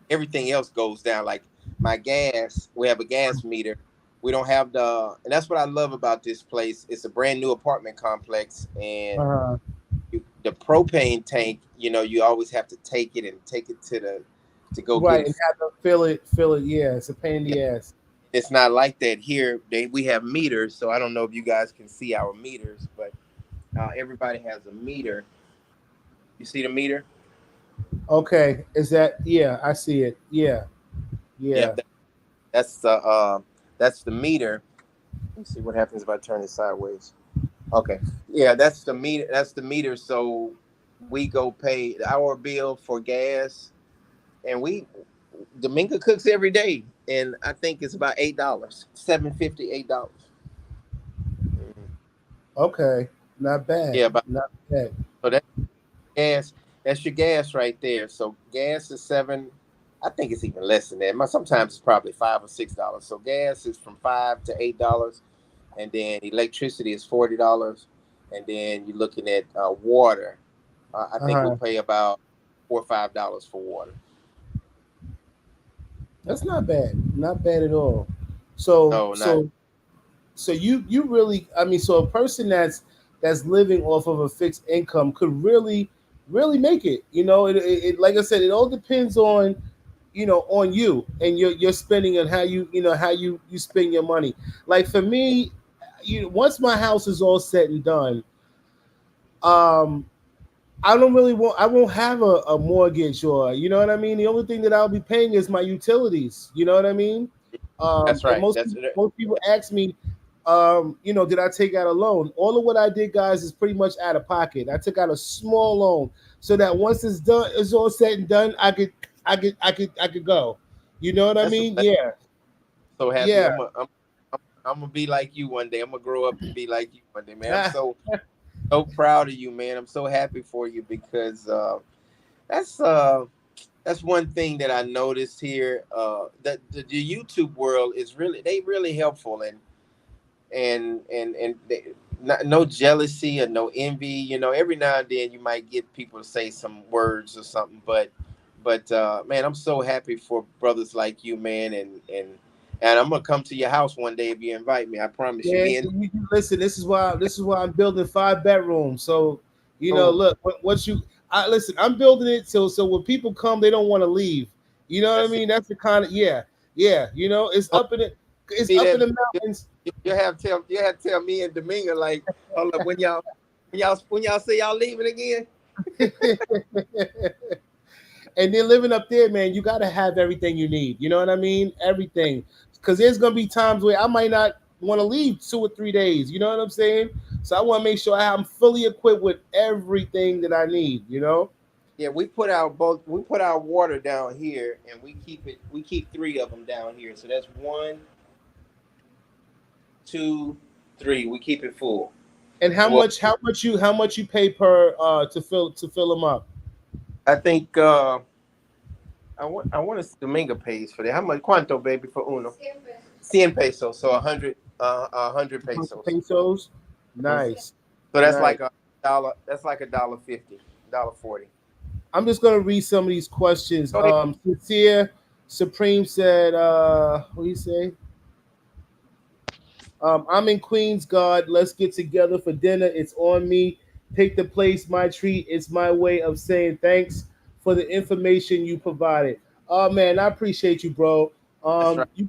S2: everything else goes down. Like my gas, we have a gas meter. We don't have and that's what I love about this place. It's a brand new apartment complex, and
S1: Uh-huh.
S2: the propane tank. You always have to take it to go get
S1: Right,
S2: it.
S1: and have to fill it. Yeah, it's a pain in the ass.
S2: It's not like that here. We have meters, so I don't know if you guys can see our meters, but everybody has a meter. You see the meter?
S1: Okay, is that? Yeah, I see it. Yeah,
S2: Yep,
S1: yeah.
S2: that's the meter. Let me see what happens if I turn it sideways. Okay, yeah, that's the meter. That's the meter. So we go pay our bill for gas, and Dominga cooks every day, and I think it's about $8, 7.50, $8.
S1: Okay, not bad.
S2: Yeah, but
S1: Not bad.
S2: so that gas, that's your gas right there. So gas is seven. I think it's even less than that. Sometimes it's probably $5 or $6. So gas is from $5 to $8, and then electricity is $40, and then you're looking at water. I think we
S1: Uh-huh.
S2: pay about $4 or $5 for water.
S1: That's not bad. Not bad at all. So
S2: No, not
S1: so so you really, I mean, so a person that's living off of a fixed income could really make it. Like I said, it all depends on on you and your spending and how how you spend your money. Like for me, once my house is all said and done, um I won't have a mortgage, or you know what I mean. The only thing that I'll be paying is my utilities. You know what I mean.
S2: that's
S1: And
S2: right. That's
S1: most people ask me, did I take out a loan? All of what I did, guys, is pretty much out of pocket. I took out a small loan so that once it's all said and done, I could go. You know what I
S2: that's
S1: mean?
S2: that's
S1: Yeah,
S2: so happy.
S1: yeah.
S2: I'm gonna be like you one day. I'm gonna grow up and be like you one day, man. I'm so proud of you, man. I'm so happy for you because that's uh that's one thing that I noticed here. That the YouTube world is really helpful, and no jealousy or no envy. Every now and then you might get people to say some words or something, but man, I'm so happy for brothers like you, man, and I'm gonna come to your house one day if you invite me. I promise you.
S1: Yeah,
S2: Me and
S1: listen. This is why I'm building 5 bedrooms. So
S2: oh,
S1: look, once I listen, I'm building it so when people come, they don't want to leave. You know what I
S2: that's it.
S1: mean? That's the kind of yeah.
S2: Oh,
S1: It's
S2: see
S1: up in
S2: that
S1: the mountains.
S2: you have to tell me and Dominga like, hold up, when y'all say y'all leaving again.
S1: And then living up there, man, you got to have everything you need. You know what I mean? Everything. Because there's going to be times where I might not want to leave 2 or 3 days. You know what I'm saying? So I want to make sure I'm fully equipped with everything that I need,
S2: Yeah, we put our water down here, and we keep three of them down here. So that's one, two, three. We keep it full.
S1: And
S2: Well,
S1: how much you pay per to fill them up?
S2: I think I want to Domingo pays for that. How much cuánto baby for uno? 100 pesos. So 100 pesos.
S1: Pesos.
S2: Mhm.
S1: Nice.
S2: So that's
S1: Nice.
S2: like a dollar. That's like $1.50, $1.40.
S1: I'm just gonna read some of these questions.
S2: Go ahead.
S1: Sincere Supreme said, what do you say? I'm in Queens, God. Let's get together for dinner. It's on me. Take the place, my treat. It's my way of saying thanks for the information you provided. Oh man, I appreciate you, bro.
S2: That's right.
S1: You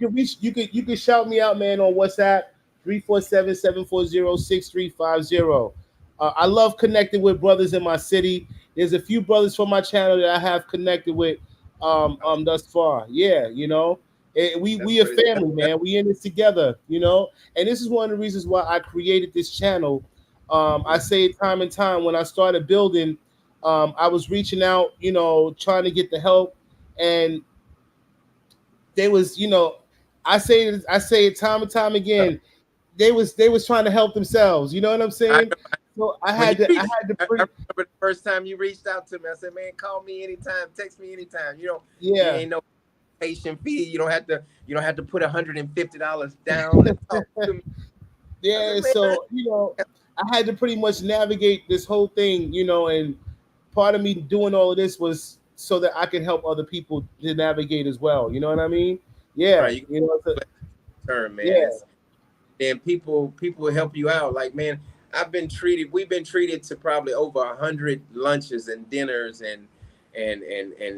S1: can shout me out, man, on WhatsApp 347-740-6350. I love connecting with brothers in my city. There's a few brothers from my channel that I have connected with thus far. Yeah,
S2: That's
S1: we a
S2: what it.
S1: family, man. We in this together, and this is one of the reasons why I created this channel. I say it time and time when I started building. I was reaching out, trying to get the help, and they was, I say it time and time again. They was trying to help themselves. You know what I'm
S2: I
S1: saying?
S2: know.
S1: So
S2: When you
S1: I
S2: reached,
S1: had to
S2: I
S1: pretty
S2: remember the first time you reached out to me. I said, "Man, call me anytime, text me anytime. You
S1: yeah.
S2: ain't know." patient fee. You don't have to put $150 down to talk to me. I
S1: Yeah,
S2: said, man,
S1: so I had to pretty much navigate this whole thing, and part of me doing all of this was so that I can help other people to navigate as well. You know what I mean? Yeah,
S2: right, you turn, man.
S1: yeah.
S2: It's and people will help you out. Like, man, we've been treated to probably over 100 lunches and dinners and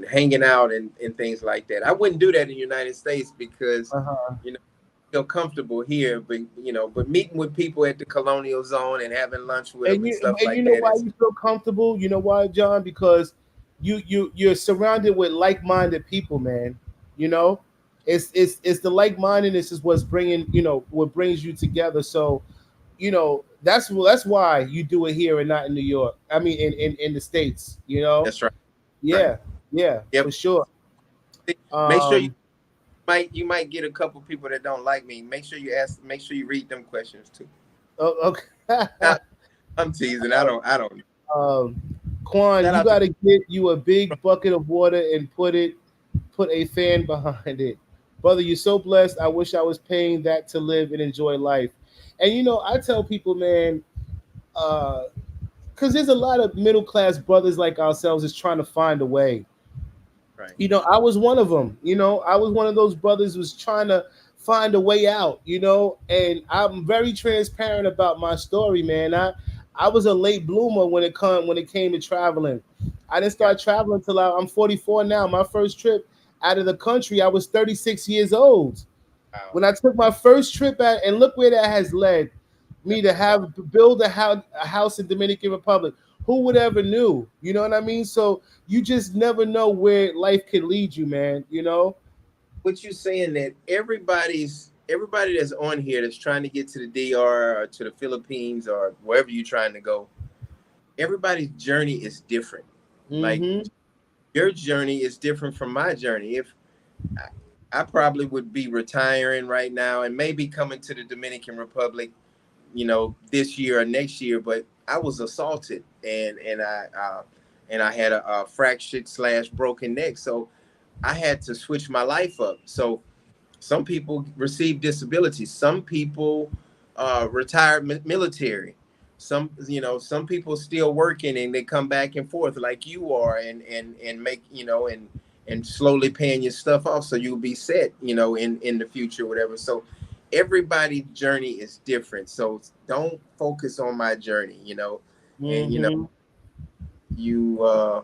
S2: hanging out and things like that. I wouldn't do that in the United States because,
S1: Uh-huh.
S2: you know, I feel comfortable here, but but meeting with people at the Colonial Zone and having lunch with them
S1: And
S2: and
S1: you
S2: stuff
S1: and you
S2: like
S1: know
S2: that
S1: why
S2: is
S1: you feel comfortable? You know why, John? Because you're surrounded with like-minded people, man. You know, it's the like-mindedness is what's bringing what brings you together. So that's why you do it here and not in New York. I mean, in the states.
S2: that's right, right.
S1: Yeah, yeah,
S2: Yep.
S1: for sure.
S2: Make sure
S1: Um,
S2: you might get a couple people that don't like me. Make sure you read them questions too.
S1: okay.
S2: I'm teasing. I don't.
S1: um, Quan,
S2: Shout
S1: you
S2: out to
S1: got to get you a big bucket of water and put a fan behind it. Brother, you're so blessed. I wish I was paying that to live and enjoy life. And I tell people, man, because there's a lot of middle class brothers like ourselves is trying to find a way.
S2: right.
S1: I was one of them. I was one of those brothers who's trying to find a way out. And I'm very transparent about my story, man. I was a late bloomer when it came to traveling. I didn't
S2: Got
S1: start traveling until I'm 44 now. My first trip out of the country, I was 36 years old.
S2: wow.
S1: When I took my first trip out, and look where that has led me to
S2: That's all.
S1: have build a house in Dominican Republic. Who would ever knew? You know what I mean? So you just never know where life could lead you, man.
S2: What you saying that everybody that's on here that's trying to get to the DR or to the Philippines or wherever you're trying to go, everybody's journey is different. Like
S1: Mm-hmm.
S2: your journey is different from my journey. If I probably would be retiring right now and maybe coming to the Dominican Republic, this year or next year, but I was assaulted and I had a fractured slash broken neck. So I had to switch my life up. So some people receive disabilities. Some people retired military. Some people still working and they come back and forth like you are and make and slowly paying your stuff off so you'll be set in the future, whatever. So everybody's journey is different. So don't focus on my journey, and
S1: Mm-hmm.
S2: you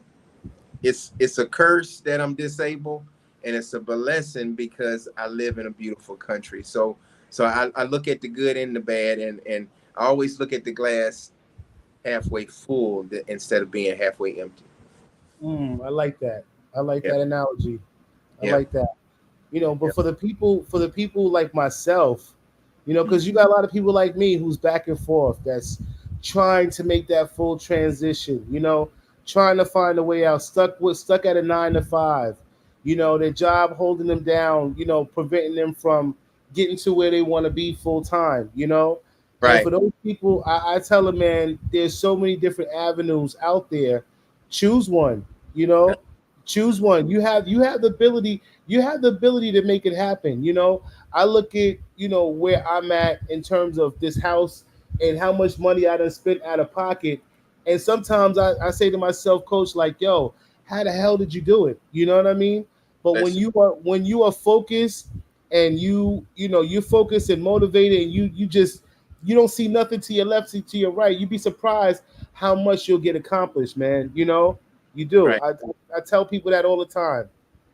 S2: it's a curse that I'm disabled, and it's a blessing because I live in a beautiful country. So I look at the good and the bad, and I always look at the glass halfway full instead of being halfway empty.
S1: I like that. I like
S2: Yep.
S1: that analogy. I
S2: Yep.
S1: like that. But
S2: Yep.
S1: for the people like myself, because
S2: Mhm.
S1: you got a lot of people like me who's back and forth that's trying to make that full transition, trying to find a way out, stuck at a 9 to 5, their job holding them down, preventing them from getting to where they want to be full time, and
S2: Right.
S1: for those people, I tell them, man, there's so many different avenues out there. Choose one, you know choose one. You have the ability to make it happen. I look at where I'm at in terms of this house and how much money I done spent out of pocket, and sometimes I say to myself, Coach, like, yo, how the hell did you do it? You know what I mean? But when
S2: Listen.
S1: you are focused, and you're focused and motivated, and you don't see nothing to your left, to your right, you'd be surprised how much you'll get accomplished, man. You do.
S2: Right.
S1: I tell people that all the time.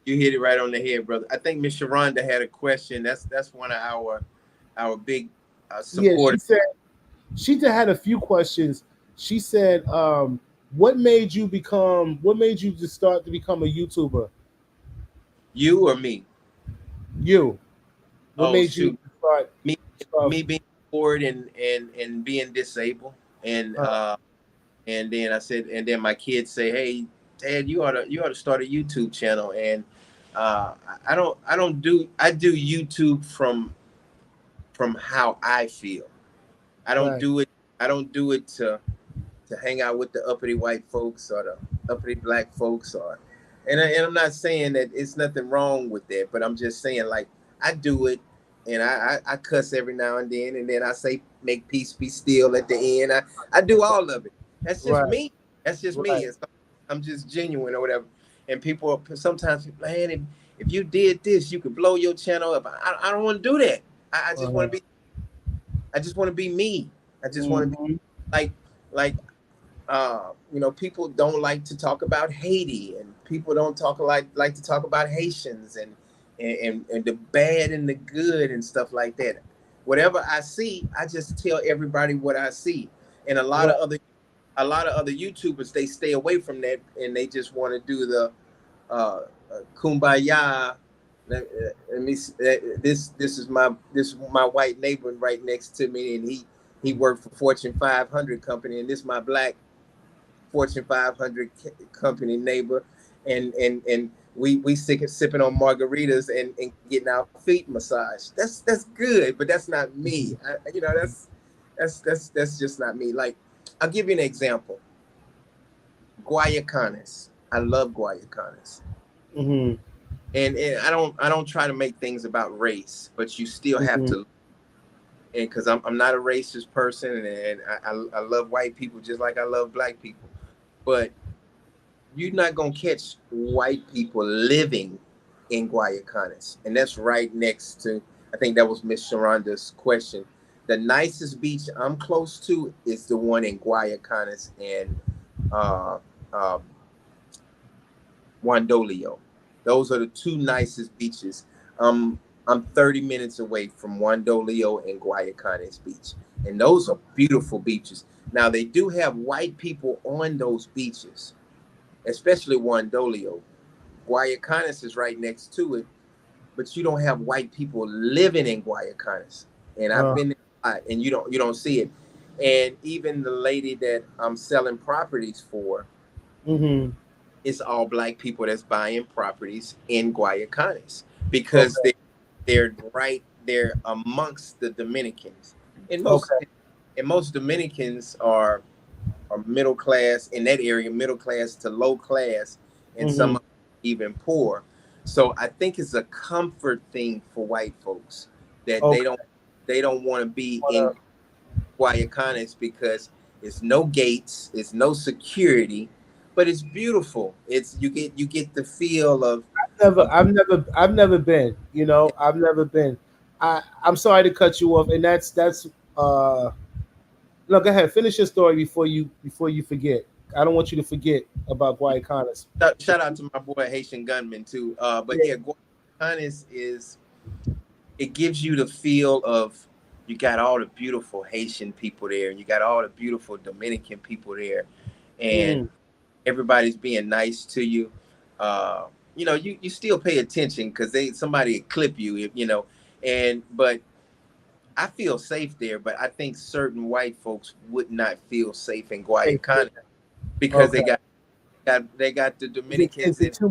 S2: You hit it right on the head, brother. I think Miss Sharonda had a question. That's one of our big
S1: Yeah,
S2: supporters.
S1: she had a few questions. She said, what made you to start to become a YouTuber?
S2: You or me?
S1: You. What
S2: Oh
S1: made you
S2: shoot, me
S1: start?
S2: me being bored and being disabled, and
S1: Uh,
S2: and then I said, and then my kids say, hey, Dad, you ought to start a YouTube channel, and I do YouTube from how I feel. I don't
S1: right.
S2: do it. I don't do it to hang out with the uppity white folks or the uppity black folks, or And I'm not saying that it's nothing wrong with that, but I'm just saying like I do it, and I cuss every now and then I say make peace be still at the end. I do all of it. That's just
S1: Right,
S2: me. That's just me.
S1: right.
S2: I'm just genuine or whatever. And people sometimes, man, if you did this, you could blow your channel up. I don't want to do that. I just want
S1: Uh,
S2: to be. I just want to be me. I just want to be
S1: mhm.
S2: like like people don't like to talk about Haiti, and people don't like to talk about Haitians and the bad and the good and stuff like that. Whatever I see, I just tell everybody what I see. And
S1: Right.
S2: a lot of other YouTubers, they stay away from that, and they just want to do the kumbaya. Let me this is my white neighbor right next to me, and he worked for Fortune 500 company, and this is my black Fortune 500 company neighbor, and we sipping on margaritas and getting our feet massaged. That's good, but that's not me.
S1: Mhm.
S2: That's just not me. Like, I'll give you an example. Guayacanes. I love Guayacanes.
S1: Mhm.
S2: And I don't try to make things about race, but you still have
S1: Mhm.
S2: to. And because I'm not a racist person, and I love white people just like I love black people, but you're not gonna catch white people living in Guayacanes, and that's right next to. I think that was Miss Sharonda's question. The nicest beach I'm close to is the one in Guayacanes and uh, uh, Wandolio. Those are the two nicest beaches. I'm 30 minutes away from Wandolio and Guayacanes Beach, and those are beautiful beaches. Now they do have white people on those beaches, especially Wandolio. Guayacanes is right next to it, but you don't have white people living in Guayacanes. And I've
S1: Uh,
S2: been there a lot, and you don't see it. And even the lady that I'm selling properties for,
S1: mhm.
S2: it's all black people that's buying properties in Guayacanes because
S1: Okay.
S2: they're right there amongst the Dominicans. And most
S1: Okay.
S2: and most Dominicans are middle class in that area, middle class to low class, and some
S1: Mhm.
S2: are even poor. So I think it's a comfort thing for white folks that they
S1: Okay.
S2: don't they don't want to be in
S1: Wanna-
S2: Guayacanes because it's no gates, it's no security, but it's beautiful. It's you get the feel
S1: Never.
S2: of
S1: I've never been. You know, I've never been. I'm sorry to cut you off, and that's. Uh, no, go ahead. Finish your story before you forget. I don't want you to forget about Guayacanas.
S2: shout out to my boy Haitian Gunman too. But
S1: Yeah.
S2: yeah, Guayacanes is it gives you the feel of you got all the beautiful Haitian people there, and you got all the beautiful Dominican people there, and
S1: Mm.
S2: everybody's being nice to you. Uh, you still pay attention because somebody clip you, and but I feel safe there, but I think certain white folks would not feel safe in Guayacán because
S1: Okay.
S2: they got the
S1: Is
S2: Dominicans
S1: it
S2: in.
S1: too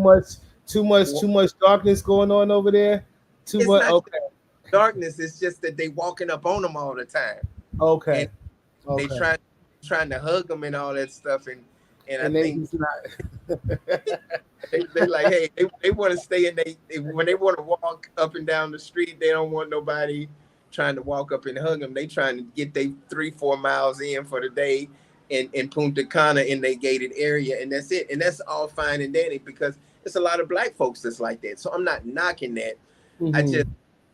S1: much darkness going on over there? Too
S2: It's
S1: much.
S2: not just
S1: Okay.
S2: darkness; it's just that they walking up on them all the time, and
S1: Okay.
S2: they
S1: Okay.
S2: trying to hug them and all that stuff, and I
S1: And they
S2: think
S1: just not.
S2: they like, hey, they want to stay in when they want to walk up and down the street, they don't want nobody trying to walk up and hug them. They trying to get they 3-4 miles in for the day in Punta Cana in their gated area, and that's it. And that's all fine and dandy because it's a lot of black folks that's like that. So I'm not knocking that. I
S1: Hmm.
S2: just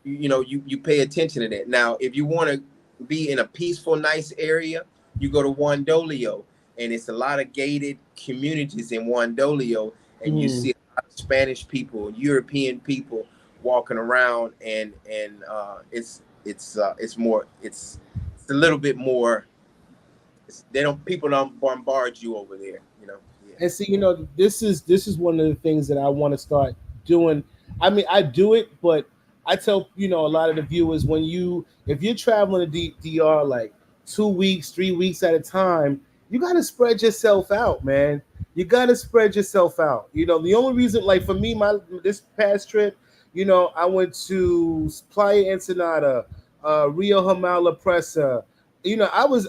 S2: you pay attention to that. Now, if you want to be in a peaceful, nice area, you go to Wandolio, and it's a lot of gated communities in Wandolio, and you
S1: Hmm.
S2: see a lot of Spanish people, European people walking around, and it's a little bit more. They don't people don't bombard you over there, Yeah.
S1: And see, this is one of the things that I want to start doing. I mean, I do it, but I tell a lot of the viewers when if you're traveling to DR like 2 weeks, 3 weeks at a time, you got to spread yourself out, man. You got to spread yourself out. The only reason, like for me, my this past trip, I went to Playa Ensenada, Rio Hamala Presa.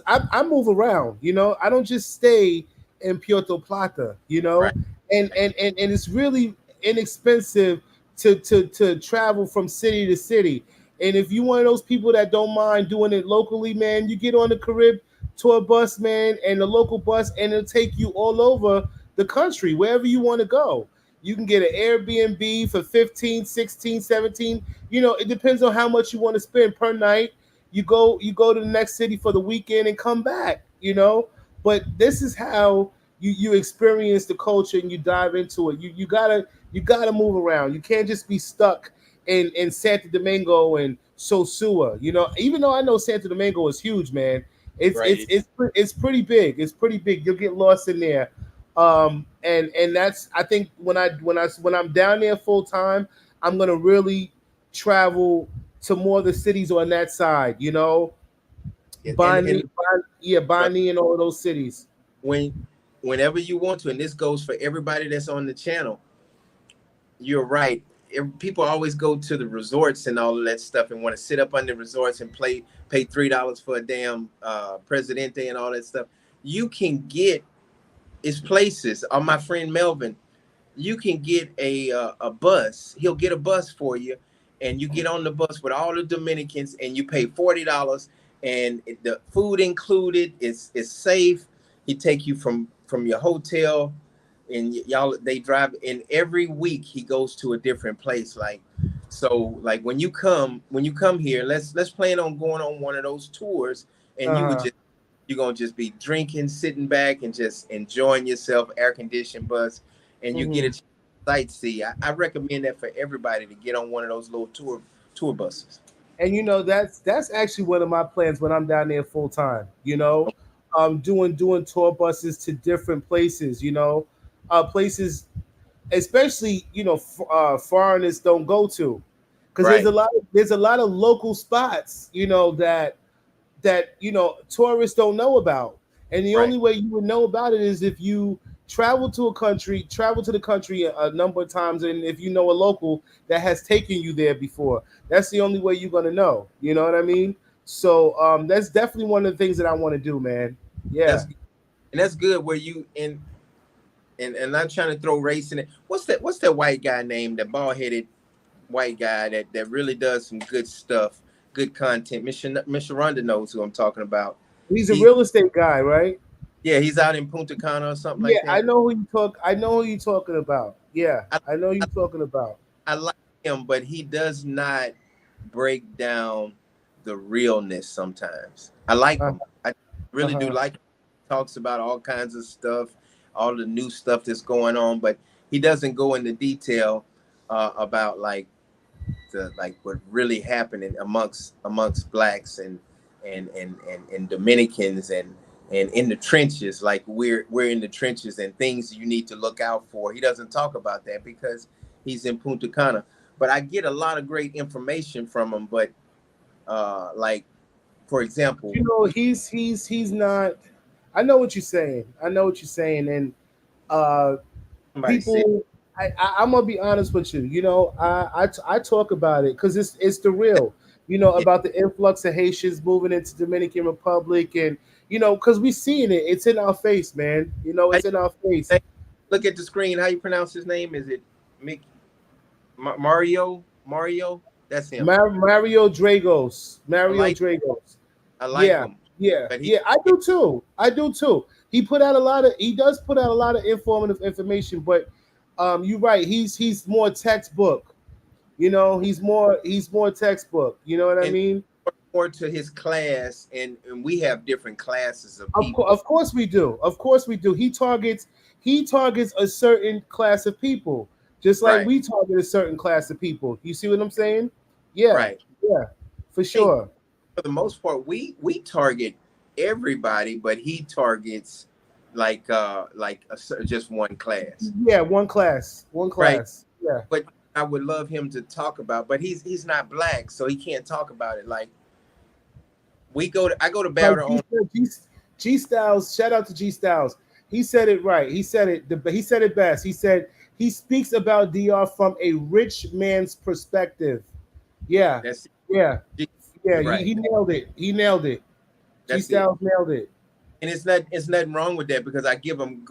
S1: I move around. I don't just stay in Puerto Plata.
S2: Right.
S1: and it's really inexpensive to travel from city to city. And if you one of those people that don't mind doing it locally, man, you get on the Carib tour bus, man, and the local bus, and it'll take you all over the country, wherever you want to go. You can get an Airbnb for 15, 16, 17. It depends on how much you want to spend per night. You go to the next city for the weekend and come back. But this is how you experience the culture and you dive into it. You gotta move around. You can't just be stuck in Santo Domingo and Sosua. Even though I know Santo Domingo is huge, man,
S2: Right.
S1: it's pretty big. It's pretty big. You'll get lost in there. And that's, I think, when I'm down there full time, I'm gonna really travel to more of the cities on that side.
S2: And but
S1: Bani and all of those cities.
S2: when whenever you want to, and this goes for everybody that's on the channel, you're right. People always go to the resorts and all of that stuff and want to sit up on the resorts and pay $3 for a damn Presidente and all that stuff. You can get it's places. My friend Melvin, you can get a bus. He'll get a bus for you, and you get on the bus with all the Dominicans, and you pay $40, and the food included. It's safe. He take you from your hotel, and y'all they drive. And every week he goes to a different place. Like when you come here, let's plan on going on one of those tours, and
S1: Uh,
S2: you're gonna just be drinking, sitting back, and just enjoying yourself, air conditioned bus, and you get a
S1: mhm.
S2: chance to sightsee. I recommend that for everybody to get on one of those little tour buses.
S1: And that's actually one of my plans when I'm down there full time. Doing tour buses to different places. Places, especially foreigners don't go to, because
S2: Right,
S1: there's a lot of local spots that tourists don't know about. And the
S2: right.
S1: only way you would know about it is if you travel to the country a number of times, and if you know a local that has taken you there before. That's the only way you're gonna know. You know what I mean? So that's definitely one of the things that I want to do, man. Yeah.
S2: That's and that's good. Where you and I'm trying to throw race in it. What's that white guy named, that bald headed white guy that really does some good stuff, good content. Miss Sharonda knows who I'm talking about.
S1: He's a
S2: He
S1: real estate guy, right?
S2: Yeah, he's out in Punta Cana or something
S1: Yeah,
S2: like that.
S1: I know who you talking about. Yeah,
S2: I,
S1: I know who you talking about.
S2: I like him, but he does not break down the realness sometimes. I like
S1: Uh
S2: him. I really do
S1: huh.
S2: like him. He talks about all kinds of stuff, all the new stuff that's going on, but he doesn't go into detail about like what really happening amongst blacks and Dominicans and in the trenches, like we're in the trenches and things you need to look out for. He doesn't talk about that because he's in Punta Cana. But I get a lot of great information from him. But like for example,
S1: He's not. I know what you're saying. I know what you're saying, and uh,
S2: somebody said,
S1: people. I'm gonna be honest with you. I talk about it because it's the real.
S2: yeah,
S1: About the influx of Haitians moving into Dominican Republic, and because we seeing it. It's in our face, man.
S2: how
S1: It's in our face.
S2: you, look at the screen. How you pronounce his name? Is it Mick, Mario? Mario? That's him.
S1: Mario Dragos.
S2: I
S1: Mario
S2: like
S1: Dragos.
S2: I like
S1: Yeah,
S2: him,
S1: yeah,
S2: but
S1: yeah. I do too. I do too. He does put out a lot of informative information, but you're right. He's more textbook. He's more textbook. You know what I
S2: and
S1: mean?
S2: more to his class, and we have different classes of people.
S1: Of course we do. Of course we do. He targets a certain class of people, just like
S2: Right,
S1: we target a certain class of people. You see what I'm saying? Yeah,
S2: right.
S1: yeah, for
S2: I think
S1: sure.
S2: for the most part, we target everybody, but he targets just one class,
S1: Yeah, one
S2: right?
S1: class. Yeah.
S2: But I would love him to talk about, but he's not black, so he can't talk about it. Like I go to
S1: Like
S2: Barrett on.
S1: G Styles, shout out to G Styles. He said it right. He said it best. He said he speaks about DR from a rich man's perspective. Yeah,
S2: That's
S1: yeah,
S2: it.
S1: yeah. He,
S2: Right.
S1: he nailed it. He nailed it. G
S2: That's it.
S1: Styles nailed it.
S2: and it's nothing wrong with that because I give him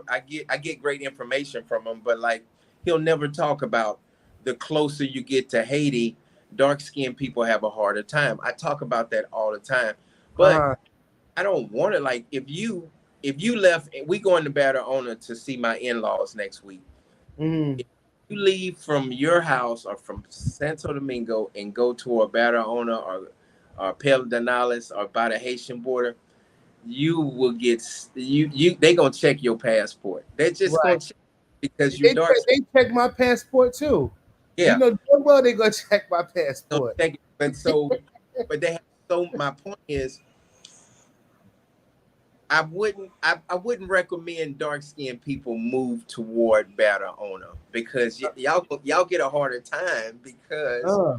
S2: I get great information from him, but like he'll never talk about the closer you get to Haiti, dark skinned people have a harder time. I talk about that all the time, but
S1: Uh-huh.
S2: I don't want to like if you left, we going to Barahona to see my in-laws next week.
S1: Mm-hmm.
S2: If you leave from your house or from Santo Domingo and go toward Barahona or Pedernales or by the Haitian border, you will get they gonna check your passport. They're just gonna
S1: Right.
S2: check because you
S1: They
S2: dark.
S1: check, they check my passport too. You
S2: Yeah,
S1: know damn well they gonna check my
S2: so
S1: passport.
S2: check it. But they have so. My point is, I wouldn't recommend dark skinned people move toward better owner because y'all get a harder time
S1: Uh,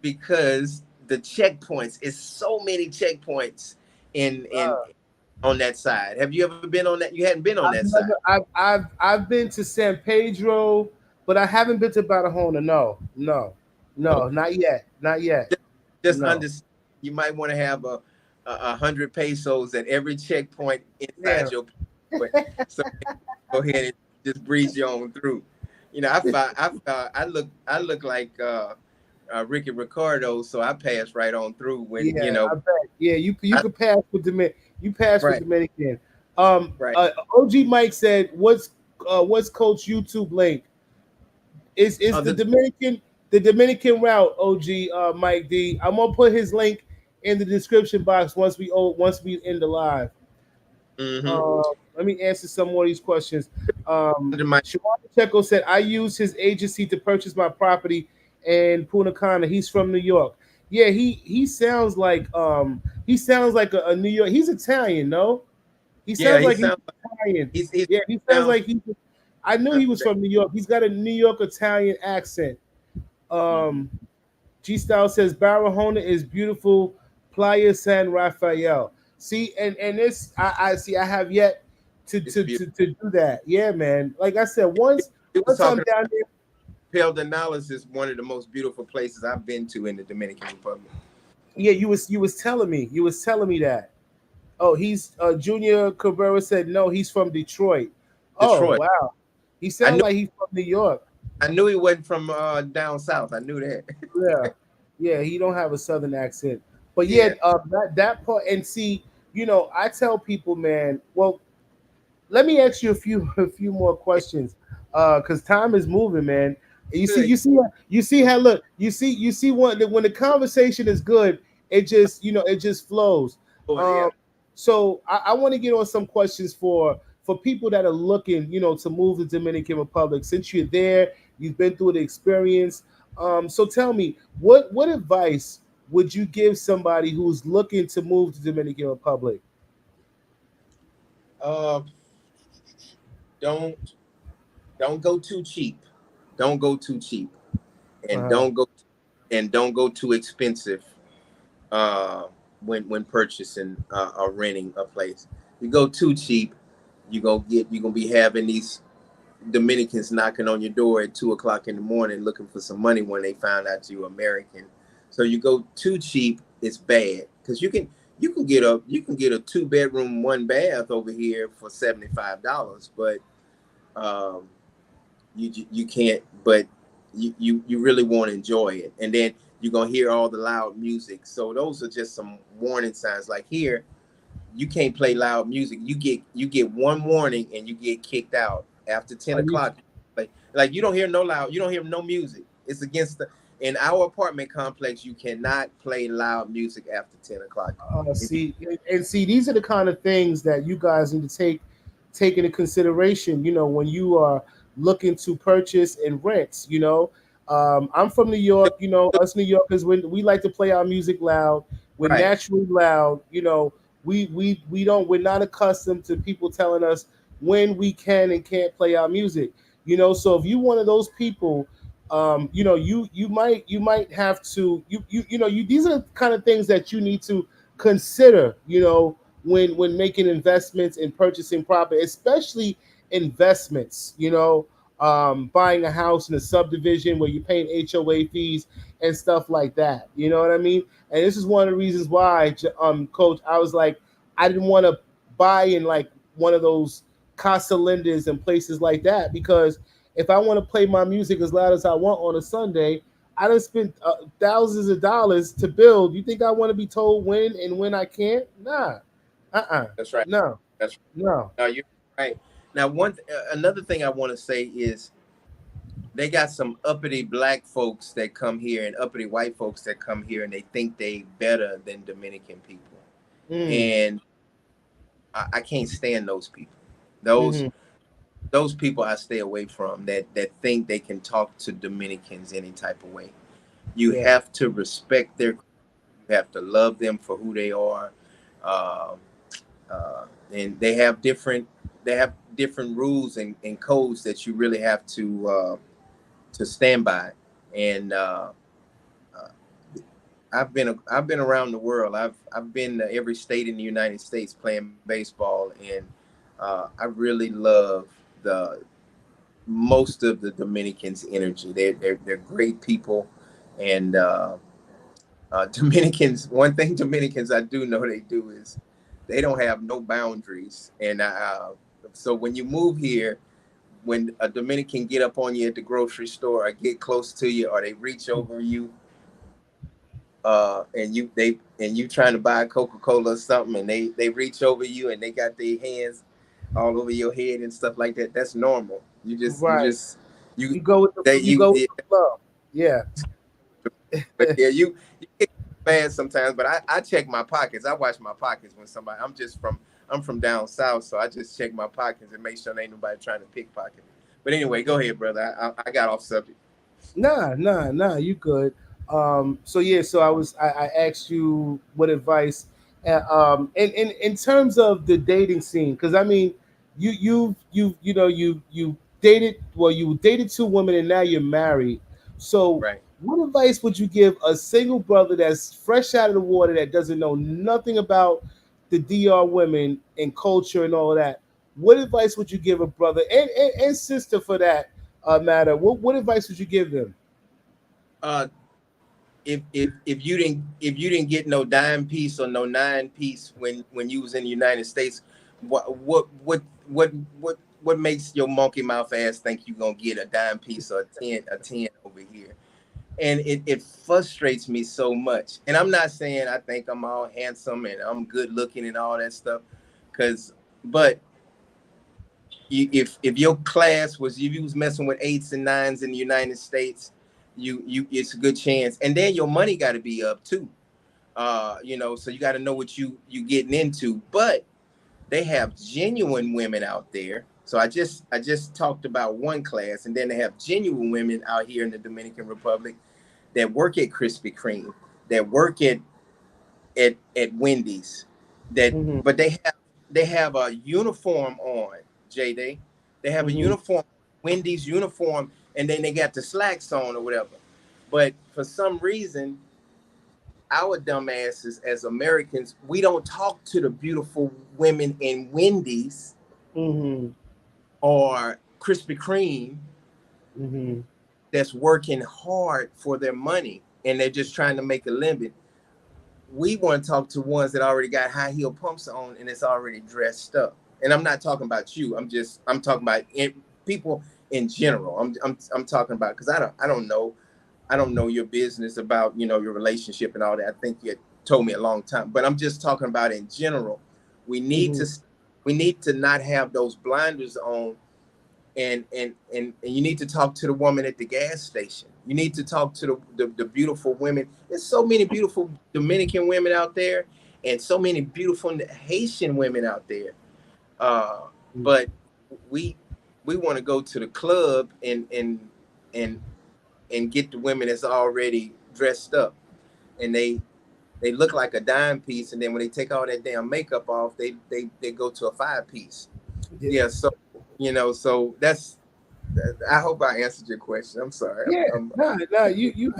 S2: because the checkpoints is so many checkpoints in
S1: uh.
S2: on that side. Have you ever been on that? You hadn't been on that side.
S1: I've been to San Pedro, but I haven't been to Barahona. No, no, no,
S2: Okay.
S1: not yet, not yet.
S2: Just
S1: No.
S2: understand you might want to have a 100 pesos at every checkpoint
S1: Yeah.
S2: inside your passport, so go ahead and just breeze you on through. You know, I look like Ricky Ricardo, so I passed right on through when
S1: Yeah,
S2: you know.
S1: I bet. Yeah, you
S2: I,
S1: could pass with you pass with
S2: right,
S1: Dominican.
S2: right.
S1: OG Mike said, what's Coach YouTube link? Is
S2: The
S1: the Dominican route, OG Mike D. I'm gonna put his link in the description box once we end the live.
S2: mm-hmm.
S1: Let me answer some more of these questions.
S2: Under my
S1: Shawan Pacheco said, I use his agency to purchase my property in Punta Cana. He's from New York. Yeah, he sounds like a New York. He's Italian, no? He
S2: yeah,
S1: sounds like he's Italian.
S2: he's
S1: Yeah, he sounds
S2: sounds
S1: like he's. I knew he was from New York. He's got a New York Italian accent.
S2: mhm.
S1: Um, G Style says Barahona is beautiful. Playa San Rafael. See, and this I see. I have yet
S2: It's beautiful.
S1: to do that. Yeah, man. Like I said,
S2: We was
S1: once I'm
S2: talking
S1: down there.
S2: Pedernales is one of the most beautiful places I've been to in the Dominican Republic.
S1: Yeah, you was telling me that. Oh, he's Junior Cabrera said no. He's from Detroit. Oh
S2: Detroit.
S1: wow, he
S2: I
S1: sounds
S2: knew
S1: like he's from New York.
S2: I knew he wasn't from down south. I knew that.
S1: Yeah, yeah, he don't have a southern accent. But yeah,
S2: Yeah.
S1: that part and see, I tell people, man. Well, let me ask you a few more questions, because time is moving, man.
S2: Good.
S1: You see how look, you see when the conversation is good, it just flows.
S2: Oh
S1: Um,
S2: yeah.
S1: so I want to get on some questions for people that are looking, to move to Dominican Republic. Since you're there, you've been through the experience. So tell me, what advice would you give somebody who's looking to move to Dominican Republic?
S2: Uh, don't don't go too cheap. Don't go too cheap, and
S1: Uh-huh.
S2: don't go too expensive. Uh, when purchasing or renting a place, you go too cheap, you're gonna be having these Dominicans knocking on your door at 2 o'clock in the morning looking for some money when they found out you're American. So you go too cheap, it's bad because you can get a 2 bedroom 1 bath over here for $75, but um, you can't. But you really want to enjoy it, and then you're gonna hear all the loud music. So those are just some warning signs. Like here, you can't play loud music. You get one warning and you get kicked out after ten
S1: Are you
S2: o'clock. Like you don't hear no loud. You don't hear no music. It's against the in our apartment complex. You cannot play loud music after 10 o'clock. If you,
S1: see and see these are the kind of things that you guys need to take into consideration, when you are looking to purchase and rent. I'm from New York. Us New Yorkers, when we like to play our music loud, we're
S2: right,
S1: naturally loud. We're not accustomed to people telling us when we can and can't play our music. So if you one of those people, you might have to these are the kind of things that you need to consider, when making investments and purchasing property, especially investments, buying a house in a subdivision where you're paying HOA fees and stuff like that. You know what I mean? And this is one of the reasons why, Coach, I was like, I didn't want to buy in like one of those Casa Lindas and places like that, because if I want to play my music as loud as I want on a Sunday, I done spent thousands of dollars to build. You think I want to be told when and when I can't? Nah,
S2: That's right.
S1: no,
S2: That's
S1: no.
S2: right. No, you're right. Now, another thing I want to say is they got some uppity black folks that come here and uppity white folks that come here and they think they better than Dominican people,
S1: Mm,
S2: and I can't stand those people. Those
S1: mm-hmm.
S2: those people I stay away from that think they can talk to Dominicans any type of way. You
S1: Yeah.
S2: have to respect their. You have to love them for who they are, uh, and they have different rules and codes that you really have to stand by. And uh, I've been around the world. I've been to every state in the United States playing baseball, and I really love the most of the Dominicans' energy. They're great people, and Dominicans. One thing Dominicans I do know they do is they don't have no boundaries, and so when you move here, when a Dominican get up on you at the grocery store or get close to you or they reach over you, and you trying to buy a Coca-Cola or something, and they reach over you and they got their hands all over your head and stuff like that. That's normal.
S1: Right.
S2: You
S1: You go with the
S2: that
S1: you
S2: you
S1: go with
S2: yeah,
S1: the flow. Yeah.
S2: but yeah, you get mad sometimes, but I check my pockets. I watch my pockets when somebody. I'm from down south, so I just check my pockets and make sure there ain't nobody trying to pickpocket me. But anyway, go ahead, brother. I got off subject.
S1: Nah. You good. So yeah. So I asked you what advice, in terms of the dating scene, because I mean, you dated, well, you dated two women and now you're married. So
S2: Right.
S1: what advice would you give a single brother that's fresh out of the water, that doesn't know nothing about the DR women and culture and all that? What advice would you give a brother and sister for that matter? What advice would you give them?
S2: Uh, if you didn't get no dime piece or no nine piece when you was in the United States, what what makes your monkey mouth ass think you gonna get a dime piece or a ten over here? And it frustrates me so much. And I'm not saying I think I'm all handsome and I'm good looking and all that stuff, because but if your class was if you was messing with eights and nines in the United States, you it's a good chance. And then your money got to be up too. So you got to know what you getting into. But they have genuine women out there. So I just talked about one class, and then they have genuine women out here in the Dominican Republic that work at Krispy Kreme, that work at Wendy's, that
S1: Hmm.
S2: but they have a uniform on, JD. They have a
S1: Hmm.
S2: uniform, Wendy's uniform, and then they got the slacks on or whatever. But for some reason, our dumbasses as Americans, we don't talk to the beautiful women in Wendy's
S1: Hmm.
S2: or Krispy Kreme
S1: Hmm.
S2: that's working hard for their money and they're just trying to make a living. We want to talk to ones that already got high heel pumps on and it's already dressed up. And I'm not talking about you. I'm talking about people in general. I'm talking about because I don't know your business about your relationship and all that. I think you told me a long time, but I'm just talking about in general. We need
S1: Hmm.
S2: to we need to not have those blinders on, and you need to talk to the woman at the gas station. You need to talk to the beautiful women. There's so many beautiful Dominican women out there, and so many beautiful Haitian women out there. Uh, but we we want to go to the club and and get the women that's already dressed up, and they look like a dime piece, and then when they take all that damn makeup off, they go to a five piece.
S1: Yeah.
S2: Yeah, so so that's. I hope I answered your question. I'm sorry.
S1: Yeah. No. You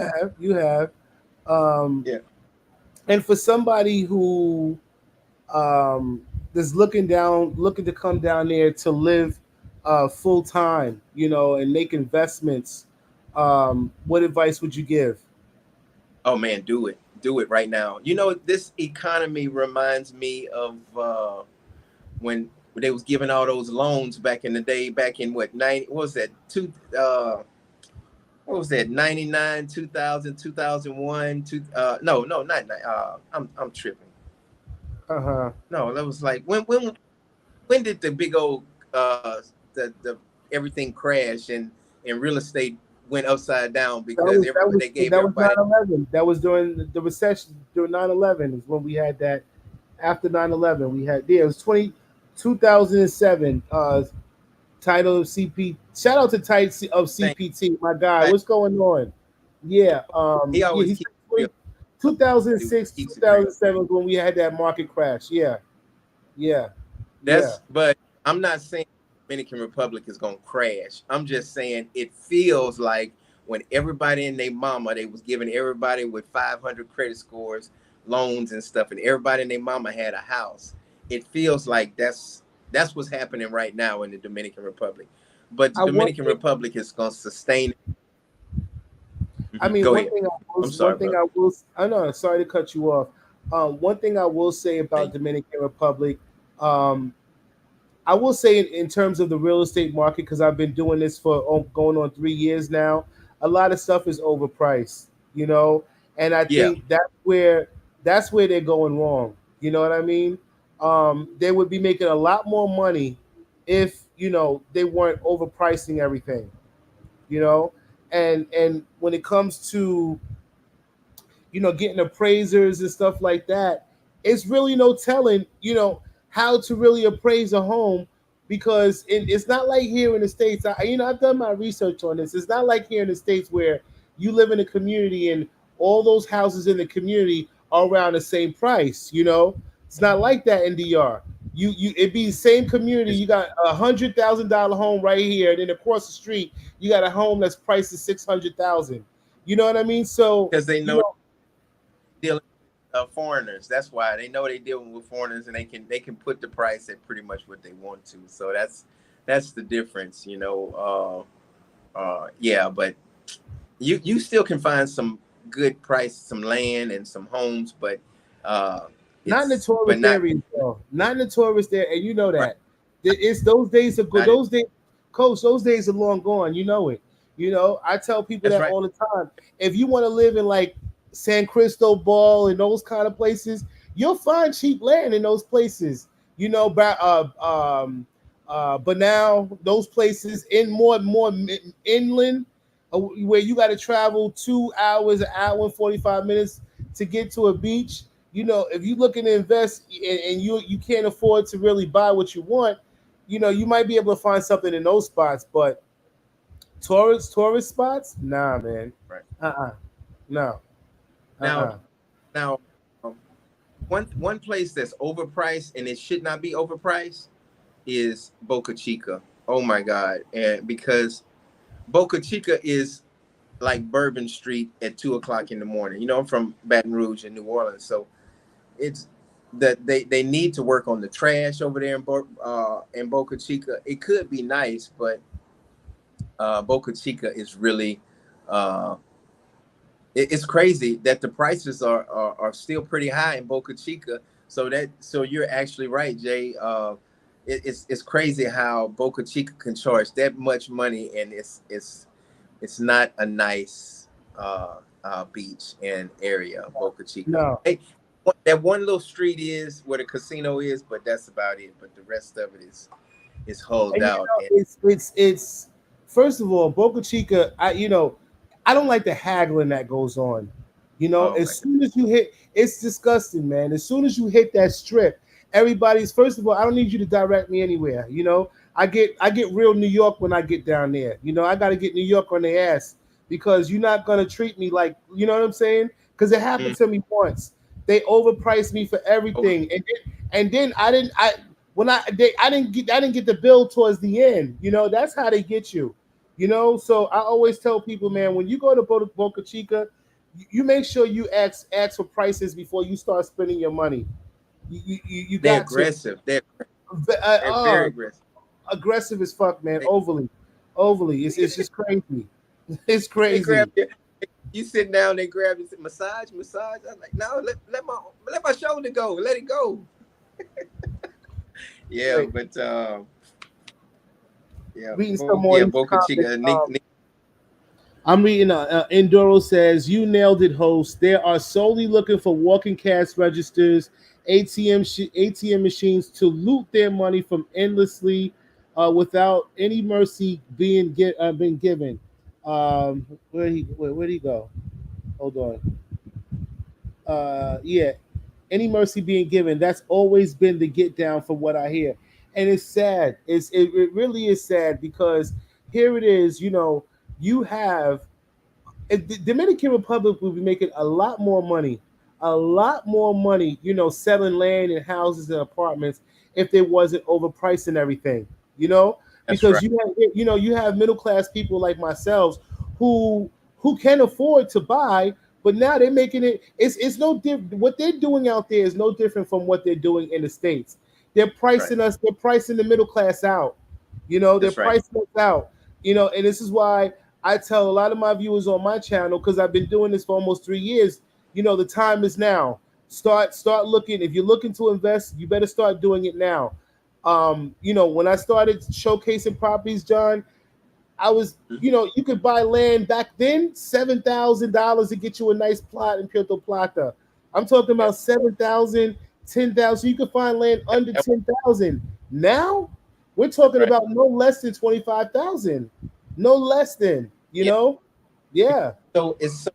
S1: have. Um,
S2: Yeah.
S1: and for somebody who um is looking to come down there to live full time, and make investments, what advice would you give?
S2: Oh man, do it right now. This economy reminds me of when they was giving all those loans back in the day, back in what 90, what was that what was that 99, 2000, 2001, no, not I'm tripping.
S1: Uh-huh.
S2: No, that was like when did the big old the everything crash and real estate went upside down because everybody they gave
S1: That was
S2: everybody
S1: 9/11. That was during the recession during 9/11 is when we had that. After 9/11, we had it was 2007. Title of CP. Shout out to Tight of
S2: thing.
S1: CPT. My guy, what's going on? Yeah,
S2: He
S1: yeah.
S2: always
S1: He's
S2: keeps it real.
S1: 2006,
S2: Keeps it real.
S1: 2007 when we had that market crash. Yeah, yeah, yeah.
S2: But I'm not saying Dominican Republic is gonna crash. I'm just saying it feels like when everybody and their mama, they was giving everybody with 500 credit scores, loans and stuff, and everybody and their mama had a house. It feels like that's what's happening right now in the Dominican Republic. But the
S1: I want.
S2: Dominican Republic is gonna sustain.
S1: I mean,
S2: Go ahead. I'm
S1: one
S2: sorry,
S1: thing
S2: brother.
S1: I will. I know. Sorry to cut you off. One thing I will say about Dominican Republic. Um, I will say in terms of the real estate market, because I've been doing this for going on 3 years now, a lot of stuff is overpriced, you know, and I
S2: Yeah,
S1: think that's where they're going wrong. You know what I mean? They would be making a lot more money if they weren't overpricing everything, you know, and when it comes to getting appraisers and stuff like that, it's really no telling, how to really appraise a home because it's not like here in the States. I've done my research on this. It's not like here in the States where you live in a community and all those houses in the community are around the same price. It's not like that in DR. It'd be the same community.
S2: it's
S1: You got $100,000 home right here, and then across the street you got a home that's priced at 600,000. You know what I mean? So
S2: because they
S1: you
S2: know
S1: know,
S2: dealing with foreigners. That's why they know they're dealing with foreigners, and they can put the price at pretty much what they want to. So that's the difference, yeah, but you still can find some good price, some land and some homes, but
S1: not in the
S2: it's but
S1: tourist
S2: not
S1: areas, though. Not in the tourist area, and you know
S2: right.
S1: that. It's those days are good.
S2: Not it.
S1: Those days, coach. Those days are long gone. You know it. I tell people
S2: That's
S1: that
S2: right.
S1: all the time. If you want to live in like San Cristobal and those kind of places, you'll find cheap land in those places. But now those places in more inland, where you got to travel 2 hours, an hour and 45 minutes to get to a beach. If you're looking to invest and you can't afford to really buy what you want, you might be able to find something in those spots. But tourist spots, nah, man.
S2: Right.
S1: Uh-uh. No.
S2: Now
S1: Uh-uh.
S2: now um, one place that's overpriced and it should not be overpriced is Boca Chica. Oh my God. And because Boca Chica is like Bourbon Street at 2 o'clock in the morning. I'm from Baton Rouge in New Orleans, so it's that they need to work on the trash over there in Boca Chica. It could be nice, but Boca Chica is really uh, it's crazy that the prices are still pretty high in Boca Chica. So you're actually right, Jay. It's crazy how Boca Chica can charge that much money, and it's not a nice beach and area, Boca Chica.
S1: No.
S2: Hey, that one little street is where the casino is, but that's about it. But the rest of it is hulled
S1: And
S2: out. And
S1: it's first of all, Boca Chica. I don't like the haggling that goes on.
S2: oh my
S1: As
S2: God,
S1: soon as you hit, it's disgusting, man. As soon as you hit that strip, everybody's first of all. I don't need you to direct me anywhere. I get real New York when I get down there. I got to get New York on their ass because you're not gonna treat me like what I'm saying. Because it happened
S2: mm,
S1: to me once. They overpriced me for
S2: over.
S1: everything, and then I didn't. I didn't get the bill towards the end. That's how they get you. So I always tell people, man, when you go to Boca Chica, you make sure you ask for prices before you start spending your money. You
S2: They're
S1: got to.
S2: aggressive. They're very
S1: Oh,
S2: aggressive.
S1: aggressive as fuck, man.
S2: They,
S1: Overly. It's just crazy. It's
S2: they grab
S1: crazy.
S2: you. You sit down, they grab you, say, massage. I'm like, no, let my shoulder go, let it go. Yeah,
S1: Wait,
S2: but yeah,
S1: reading some more
S2: yeah,
S1: of these
S2: Boca
S1: comments.
S2: Chica. Nick,
S1: I'm reading. Enduro says, "You nailed it, host. They are solely looking for walking cash registers, ATM machines to loot their money from endlessly, without any mercy been given." Where'd he go? Hold on. Yeah, any mercy being given. That's always been the get down from what I hear, and it's sad. It really is sad because here it is. You have the Dominican Republic will be making a lot more money, selling land and houses and apartments if they wasn't overpricing everything,
S2: that's
S1: because
S2: right,
S1: you have middle class people like myself who who can afford to buy, but now they're making it's no different. What they're doing out there is no different from what they're doing in the States.
S2: that's right,
S1: They're pricing the middle class out. They're
S2: that's right.
S1: pricing us out. And this is why I tell a lot of my viewers on my channel, because I've been doing this for almost 3 years. The time is now. Start looking. If you're looking to invest, you better start doing it now. When I started showcasing properties, John, I was,
S2: Mhm.
S1: you could buy land back then, $7,000 to get you a nice plot in Puerto Plata. I'm talking
S2: Yeah,
S1: about 7,000, 10,000. You could find land under
S2: that-
S1: 10,000. Now, we're
S2: that's
S1: talking
S2: right.
S1: about no less than 25,000. No less than,
S2: Yeah.
S1: Yeah.
S2: So it's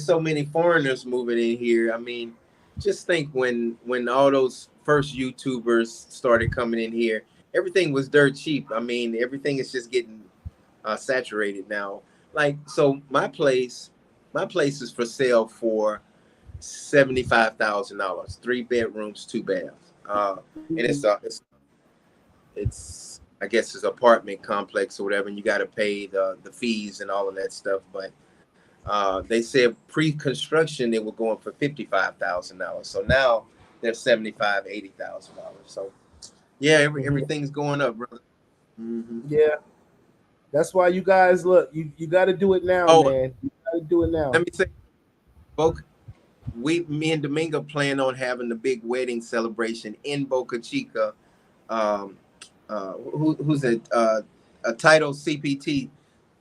S2: so many foreigners moving in here. I mean, just think when all those first YouTubers started coming in here, everything was dirt cheap. I mean, everything is just getting saturated now. Like, so my place is for sale for $75,000, 3 bedrooms, 2 baths. And it's I guess it's an apartment complex or whatever, and you got to pay the fees and all of that stuff. But they said pre-construction they were going for $55,000. So now they're 75, $80,000. So yeah,
S1: Mhm.
S2: everything's going up, brother. Hmm.
S1: Yeah. That's why you guys look. You got to do it now,
S2: Oh,
S1: man. You got to do it
S2: let
S1: now.
S2: me say, Boca, me and Domingo plan on having the big wedding celebration in Boca Chica. Um, who's it? A title CPT.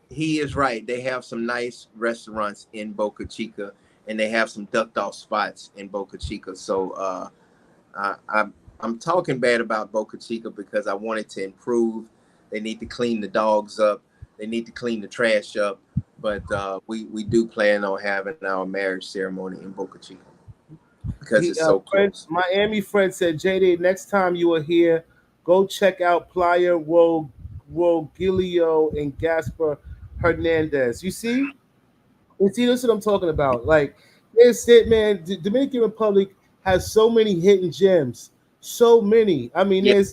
S2: He is right. They have some nice restaurants in Boca Chica, and they have some ducked off spots in Boca Chica. So I, I'm talking bad about Boca Chica because I want it to improve. They need to clean the dogs up. They need to clean the trash up. But we do plan on having our marriage ceremony in Boca Chica because it's so close.
S1: Miami friend said, JD, next time you are here, go check out Playa Rogilio and Gaspar Hernandez. You see, this is what I'm talking about. Like, it's it, man. The Dominican Republic has so many hidden gems, so many. I mean,
S2: Yeah,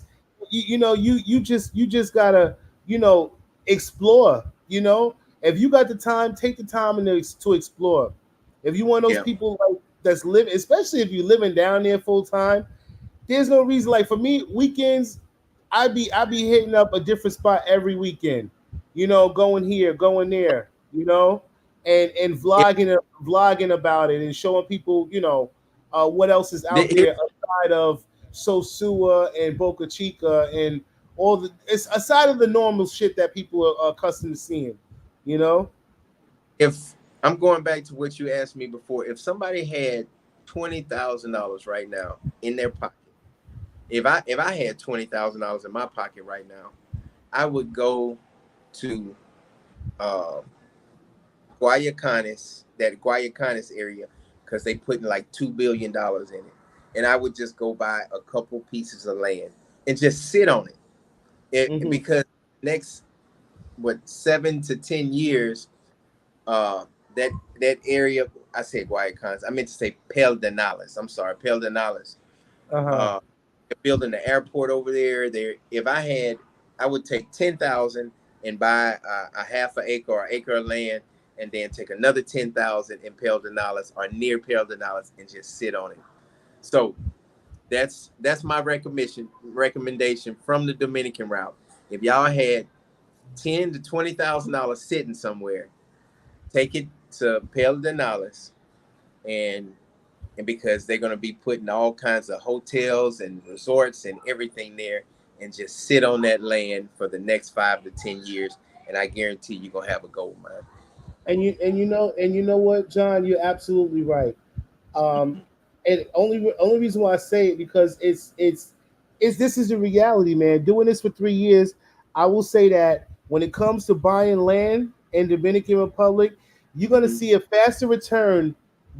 S1: you just gotta, you know, explore. If you got the time, take the time to explore. If you want those
S2: yeah.
S1: people like that's living, especially if you're living down there full time, there's no reason. Like for me, weekends, I be hitting up a different spot every weekend. Going here, going there. And
S2: Yeah.
S1: vlogging about it and showing people, what else is out
S2: Here,
S1: there aside of Sosua and Boca Chica and all it's aside of the normal shit that people are accustomed to seeing. You know.
S2: if I'm going back to what you asked me before, if somebody had $20,000 right now in their pocket, if I had $20,000 in my pocket right now, I would go to uh, Guayacanes area because they putting like $2 billion in it, and I would just go buy a couple pieces of land and just sit on
S1: Hmm.
S2: because next 7 to 10 years, uh, that that area. I said Guayacanes. I meant to say Peldenales. I'm sorry, Peldenales.
S1: Uh huh.
S2: Uh, they're building the airport over there. There, if I would take 10,000 and buy a half an acre or acre of land, and then take another 10,000 in Peldenales or near Peldenales and just sit on it. So that's my recommendation from the Dominican route. If y'all had $10,000 to $20,000 sitting somewhere, take it to Pedernales and and because they're going to be putting all kinds of hotels and resorts and everything there, and just sit on that land for the next 5 to 10 years, and I guarantee you're going to have a gold mine.
S1: And you know what, John, you're absolutely right. Um, and only reason why I say it because it's this is the reality, man. Doing this for 3 years, I will say that when it comes to buying land in Dominican Republic, you're gonna
S2: Mhm.
S1: see a faster return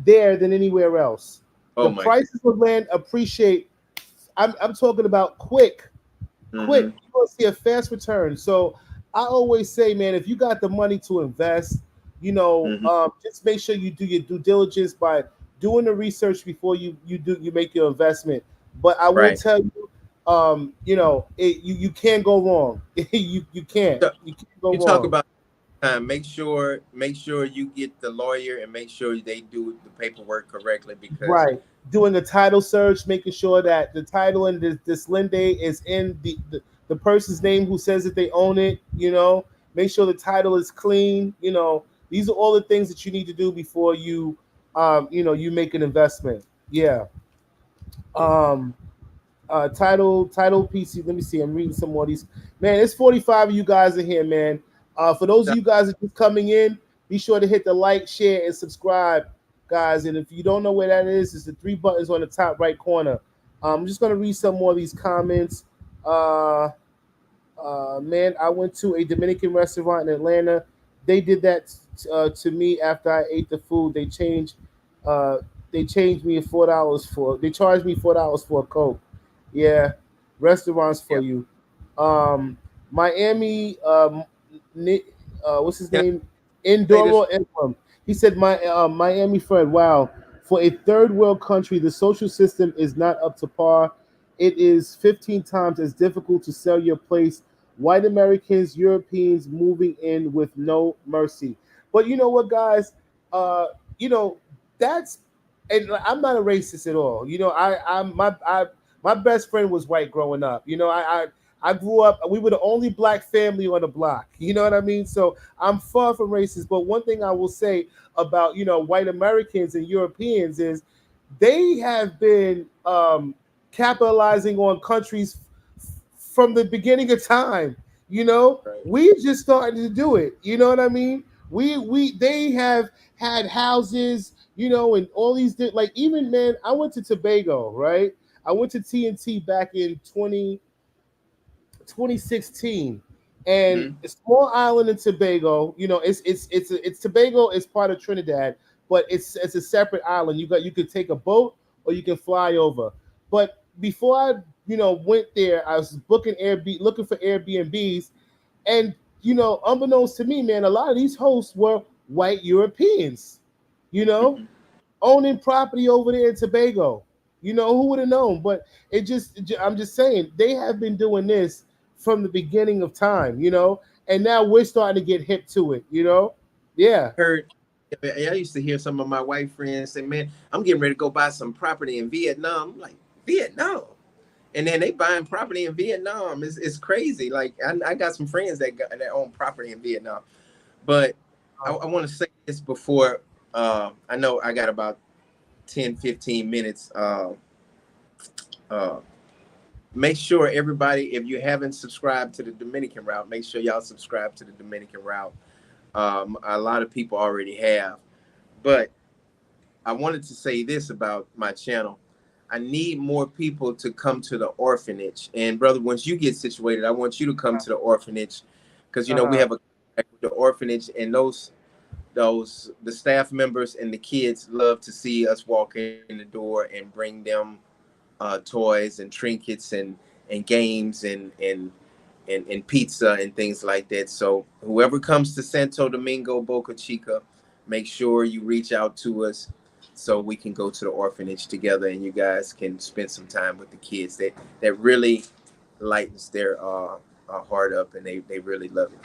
S1: there than anywhere else.
S2: Oh
S1: The
S2: my goodness.
S1: prices of land appreciate. I'm talking about quick.
S2: Hmm.
S1: You're gonna see a fast return. So I always say, man, if you got the money to invest,
S2: Hmm.
S1: just make sure you do your due diligence by doing the research before you make your investment. But I will
S2: Right.
S1: tell you, you can't go wrong. You can't
S2: So
S1: you can't go
S2: you talk
S1: wrong.
S2: about time. Make sure you get the lawyer and make sure they do the paperwork correctly because
S1: Right. Doing a title search, making sure that the title and this lende is in the person's name who says that they own it, make sure the title is clean, these are all the things that you need to do before you make an investment. Yeah.
S2: yeah.
S1: Um, title PC. Let me see. I'm reading some more of these. Man, it's 45 of you guys in here, man. For those of you guys that are just coming in, be sure to hit the like, share, and subscribe, guys. And if you don't know where that is, it's the three buttons on the top right corner. I'm just gonna read some more of these comments. Uh, man, I went to a Dominican restaurant in Atlanta. They did that to me after I ate the food. Uh, they changed me $4 for. They charged me $4 for a Coke. Yeah, restaurants for
S2: Yeah.
S1: you. Um, Miami. What's his
S2: Can
S1: name?
S2: I say this?
S1: Indoro Emblem. He said, "My Miami friend. Wow, for a third world country, the social system is not up to par. It is 15 times as difficult to sell your place. White Americans, Europeans moving in with no mercy." But you know what, guys? Uh, you know that's, and I'm not a racist at all. My best friend was white growing up. I grew up. We were the only black family on the block. You know what I mean? So I'm far from racist. But one thing I will say about white Americans and Europeans is they have been capitalizing on countries from the beginning of time.
S2: Right.
S1: We just started to do it. You know what I mean? They have had houses, and all these like even man. I went to Tobago, right? I went to TNT back in 2016, and
S2: Hmm.
S1: a small island in Tobago. It's Tobago is part of Trinidad, but it's a separate island. You could take a boat or you can fly over. But before I went there, I was looking for Airbnbs, and unbeknownst to me, man, a lot of these hosts were white Europeans. You know,
S2: Hmm.
S1: owning property over there in Tobago. Who would have known? But I'm just saying, they have been doing this from the beginning of time, and now we're starting to get hip to it, Yeah.
S2: Heard. I used to hear some of my white friends say, "Man, I'm getting ready to go buy some property in Vietnam." I'm like, Vietnam, and then they buying property in Vietnam. It's crazy. Like I got some friends that own property in Vietnam. But I want to say this before. I know I got about 10, 15 minutes. Uh, make sure everybody, if you haven't subscribed to the Dominican route, make sure y'all subscribe to the Dominican route. A lot of people already have. But I wanted to say this about my channel. I need more people to come to the orphanage. And brother, once you get situated, I want you to come to the orphanage because we
S1: Uh-huh.
S2: have a contract with the orphanage, and those the staff members and the kids love to see us walk in the door and bring them toys and trinkets and games and pizza and things like that. So whoever comes to Santo Domingo, Boca Chica, make sure you reach out to us so we can go to the orphanage together and you guys can spend some time with the kids. That really lightens their heart up and they really love it.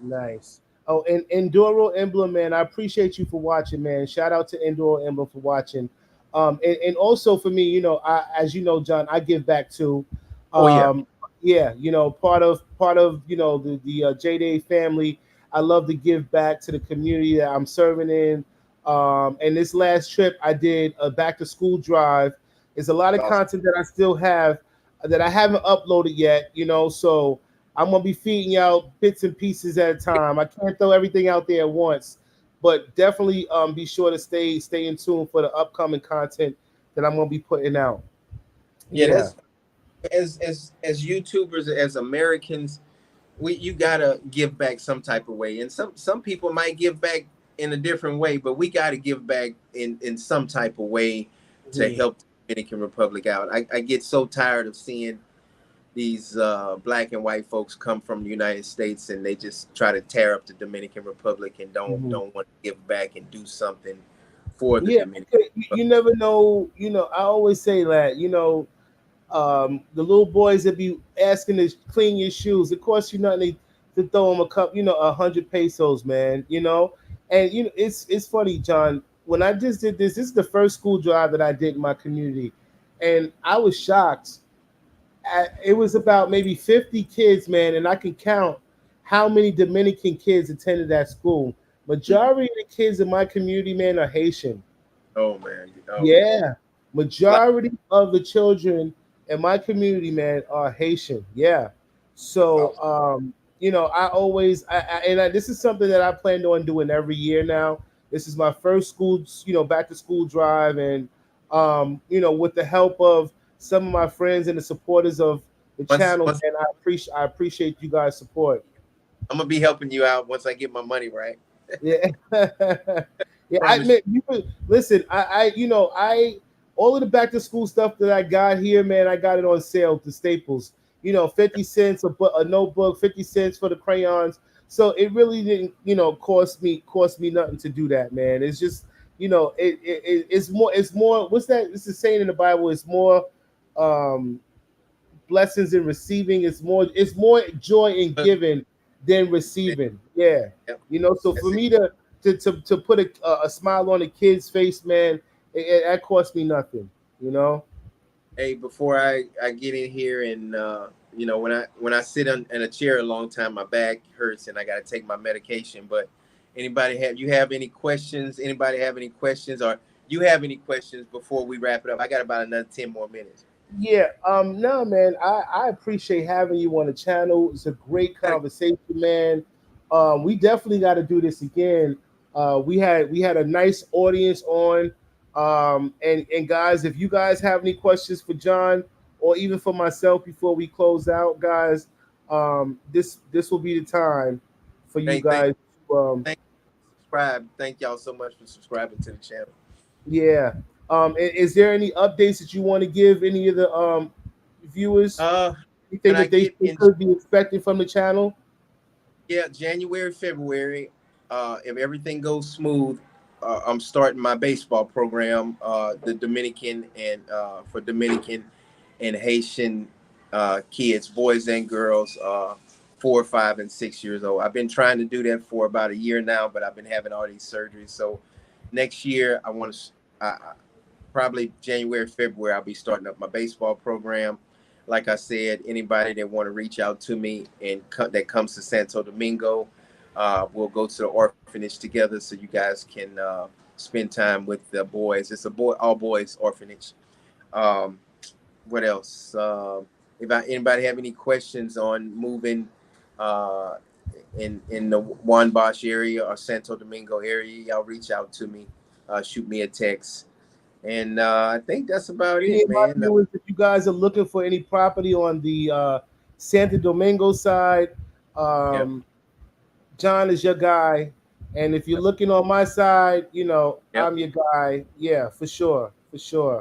S1: Nice. Oh, and Enduro Emblem, man, I appreciate you for watching, man. Shout out to Enduro Emblem for watching. And also for me, as you know, John, I give back too.
S2: Oh yeah.
S1: Um, yeah, part of the J Day family. I love to give back to the community that I'm serving in. And this last trip, I did a back to school drive. There's a lot of
S2: Awesome.
S1: content that I still have that I haven't uploaded yet, so I'm gonna be feeding you out bits and pieces at a time. I can't throw everything out there at once, but definitely be sure to stay in tune for the upcoming content that I'm gonna be putting out.
S2: Yeah,
S1: Yeah.
S2: that's as YouTubers, as Americans, you gotta give back some type of way, and some people might give back in a different way, but we gotta give back in some type of way to
S1: Mhm.
S2: help the Dominican Republic out. I get so tired of seeing these black and white folks come from the United States and they just try to tear up the Dominican Republic and
S1: Mhm.
S2: don't want to give back and do something for the
S1: Yeah,
S2: Dominican
S1: because you
S2: Republic.
S1: never know. I always say that. The little boys that be asking to clean your shoes. It costs you nothing to throw them a cup, 100 pesos, man. And it's funny, John. When I just did this is the first school drive that I did in my community, and I was shocked. It was about maybe 50 kids, man, and I can count how many Dominican kids attended that school. Majority of the kids in my community, man, are Haitian.
S2: Oh man, oh man.
S1: Yeah,
S2: Like,
S1: majority of the children in my community, man, are Haitian. Yeah,
S2: that's
S1: so
S2: awesome.
S1: I always, this is something that I planned on doing every year now. This is my first school, back to school drive, and with the help of some of my friends and the supporters of the
S2: Once
S1: channel,
S2: once
S1: and I appreciate you guys' support.
S2: I'm gonna be helping you out once I get my money right.
S1: Yeah, yeah. I
S2: Promise
S1: admit, you could listen. I all of the back to school stuff that I got here, man. I got it on sale to Staples. 50 cents a notebook, 50 cents for the crayons. So it really didn't, cost me nothing to do that, man. It's just, it's more. What's that? It's the saying in the Bible. It's more um, blessings in receiving. It's more joy in
S2: you.
S1: giving than receiving. Yeah.
S2: Yep,
S1: So for
S2: that's it.
S1: me to put a smile on a kid's face, man, that cost me nothing. You know.
S2: Hey, before I get in here and when I sit in a chair a long time, my back hurts and I got to take my medication. But you have any questions? Anybody have any questions, or you have any questions before we wrap it up? I got about another 10 more minutes.
S1: Yeah, no, man, I appreciate having you on the channel. It's a great
S2: Gotta
S1: conversation, man. We definitely got to do this again. We had a nice audience on, and guys, if you guys have any questions for John or even for myself before we close out, guys, this will be the time for you
S2: thank
S1: guys.
S2: thank subscribe. Thank y'all so much for subscribing to the channel.
S1: Yeah. Is there any updates that you want to give any of the viewers?
S2: Uh,
S1: Anything
S2: when I
S1: that they,
S2: get
S1: they
S2: in,
S1: could be expecting from the channel?
S2: yeah, January, February, if everything goes smooth, I'm starting my baseball program, the Dominican and for Dominican and Haitian kids, boys and girls, 4, 5, and 6 years old. I've been trying to do that for about a year now, but I've been having all these surgeries. So next year, I want to probably January, February, I'll be starting up my baseball program. Like I said, anybody that want to reach out to me and that comes to Santo Domingo, we'll go to the orphanage together so you guys can spend time with the boys. It's a all boys orphanage. Um, what else? If anybody have any questions on moving uh, in the Juan Bosch area or Santo Domingo area, y'all reach out to me. Shoot me a text. And I think that's about
S1: Any
S2: it,
S1: of my
S2: man.
S1: viewers, if you guys are looking for any property on the Santo Domingo side,
S2: Yep,
S1: um, John is your guy. And if you're
S2: yep,
S1: looking on my side,
S2: yep,
S1: I'm your guy. Yeah, for sure, for sure.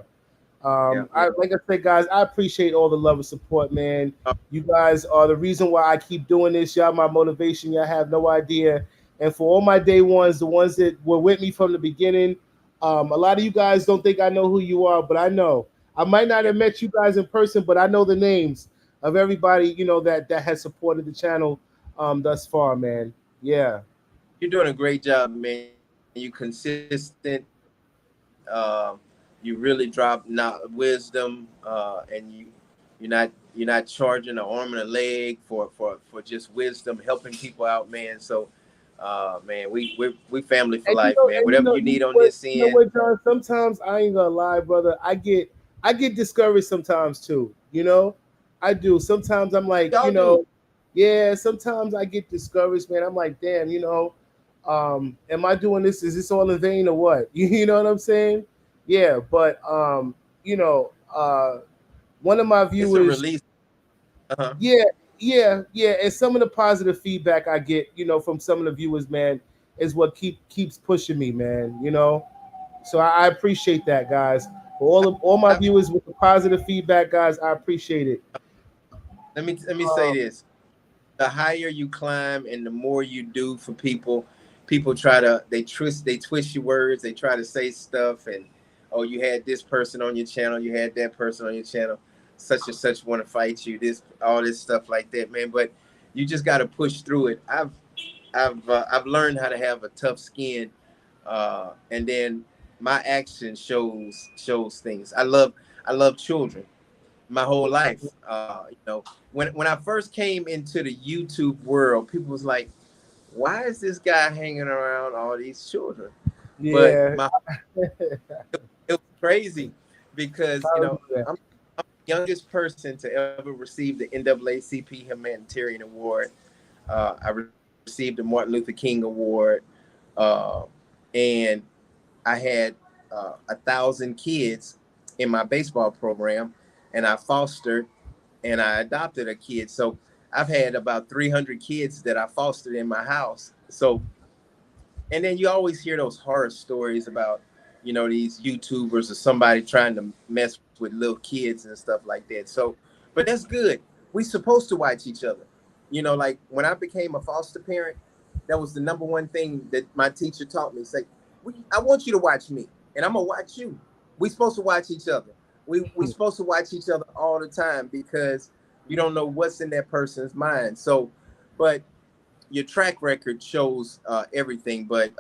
S2: yep,
S1: I
S2: yep.
S1: like I said, guys, I appreciate all the love and support, man. You guys are the reason why I keep doing this. Y'all my motivation. Y'all have no idea. And for all my day ones, the ones that were with me from the beginning, a lot of you guys don't think I know who you are, but I know. I might not
S2: Yeah.
S1: have met you guys in person, but I know the names of everybody, that has supported the channel thus far, man. Yeah.
S2: You're doing a great job, man. You consistent. You really drop wisdom, and you're not charging an arm and a leg for just wisdom, helping people out, man. So Man, we family for
S1: And
S2: life, man. Whatever you need on this
S1: you know
S2: end.
S1: what, John? Sometimes I ain't gonna lie, brother. I get discouraged sometimes too. You know, I do. Sometimes I'm like,
S2: Y'all do.
S1: yeah. Sometimes I get discouraged, man. I'm like, damn, am I doing this? Is this all in vain or what? You know what I'm saying? Yeah, but you know, one of my
S2: It's a
S1: viewers,
S2: release. Uh-huh.
S1: yeah, yeah, and some of the positive feedback I get, from some of the viewers, man, is what keeps pushing me, man. So I appreciate that, guys. For all my
S2: I,
S1: viewers with the positive feedback, guys, I appreciate it.
S2: let me say
S1: Um,
S2: this. The higher you climb and the more you do for people, people try to they twist your words, they try to say stuff and oh, you had this person on your channel, you had that person on your channel, such and such want to fight you, this all this stuff like that, man. But you just got to push through it. I've learned how to have a tough skin, and then my action shows things. I love children my whole life. When I first came into the YouTube world, people was like, "Why is this guy hanging around all these children?" But
S1: yeah,
S2: it was crazy because
S1: I remember that.
S2: I'm the youngest person to ever receive the NAACP Humanitarian Award. I received the Martin Luther King Award, uh, and I had 1,000 kids in my baseball program, and I fostered and I adopted a kid. So I've had about 300 kids that I fostered in my house. So, and then you always hear those horror stories about, these YouTubers or somebody trying to mess with little kids and stuff like that. So, but that's good. We supposed to watch each other. Like when I became a foster parent, that was the number one thing that my teacher taught me. Say, I want you to watch me, and I'm gonna watch you. We supposed to watch each other. We supposed to watch each other all the time because you don't know what's in that person's mind. So, but your track record shows everything. But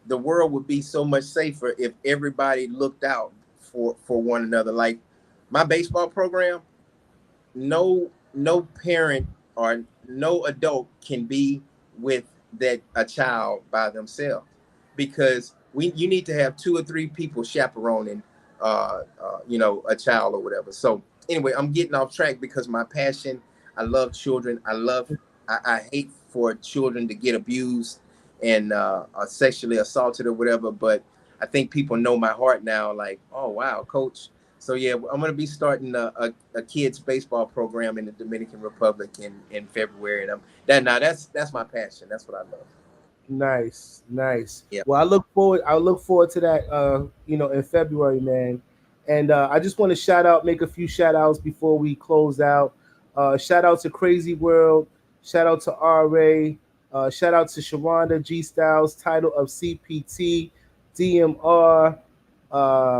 S2: the world would be so much safer if everybody looked out for one another. Like my baseball program, no parent or no adult can be with that a child by themselves because you need to have two or three people chaperoning a child or whatever. So anyway, I'm getting off track because my passion, I love children. I hate for children to get abused and are sexually assaulted or whatever, but I think people know my heart now, like, oh wow, coach. So yeah, I'm gonna be starting a kids baseball program in the Dominican Republic in February, and that's my passion. That's what I love.
S1: Nice, nice.
S2: Yeah.
S1: Well, I look forward to that. In February, man. And I just want to make a few shout outs before we close out. Shout out to Crazy World. Shout out to RA. Shout out to Sharonda G Styles, title of CPT, DMR,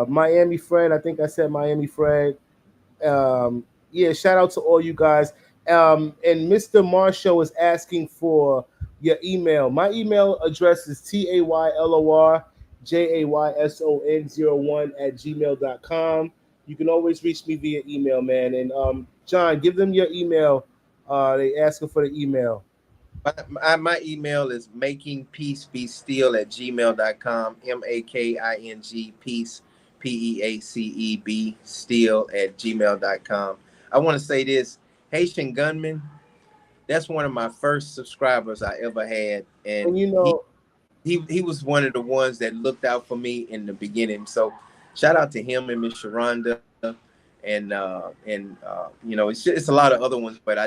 S1: Miami Fred. I think I said Miami Fred. Yeah, shout out to all you guys. And Mr. Marshall is asking for your email. My email address is taylorjayson01 at gmail.com. You can always reach me via email, man. And John, give them your email. They asking for the email.
S2: My email is makingpeacebestill at gmail.com. MAKING peace PEACEB still at gmail.com. I want to say this, Haitian Gunman, that's one of my first subscribers I ever had. And
S1: And
S2: he was one of the ones that looked out for me in the beginning. So shout out to him and Miss Sharonda it's a lot of other ones, but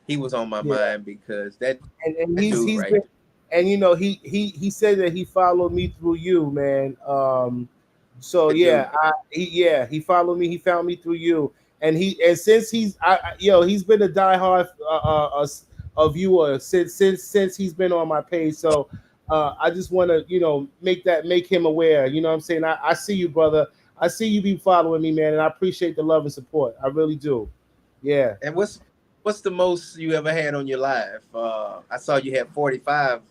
S2: he was on my
S1: yeah,
S2: mind because that
S1: and
S2: that dude
S1: he's
S2: right
S1: been, and he said that he followed me through you, man. So
S2: there, dude.
S1: he followed me. He found me through you, and since he's been a diehard a viewer since he's been on my page. So I just want to make him aware. You know what I'm saying? I see you, brother. I see you be following me, man, and I appreciate the love and support. I really do. Yeah.
S2: And what's the most you ever had on your live? I saw you had 45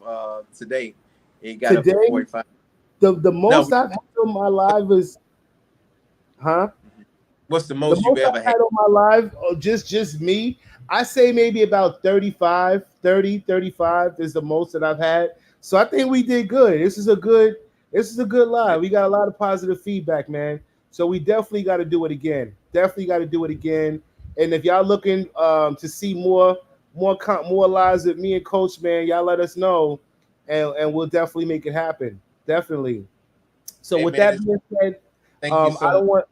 S2: today. It got up to
S1: Today,
S2: 45.
S1: the
S2: No,
S1: most I've had on my live is, huh?
S2: what's the
S1: The
S2: most you've
S1: most
S2: ever
S1: I've
S2: had?
S1: had on my live, just me, I say maybe about 35, 30, 35 is the most that I've had. So I think we did good. This is a good live. We got a lot of positive feedback, man. So we definitely got to do it again. Definitely got to do it again. And if y'all looking to see more lives with me and Coach, man, y'all let us know, and we'll definitely make it happen. Definitely. So
S2: Hey
S1: with
S2: man,
S1: that being said,
S2: thank you
S1: I
S2: so much.
S1: don't want.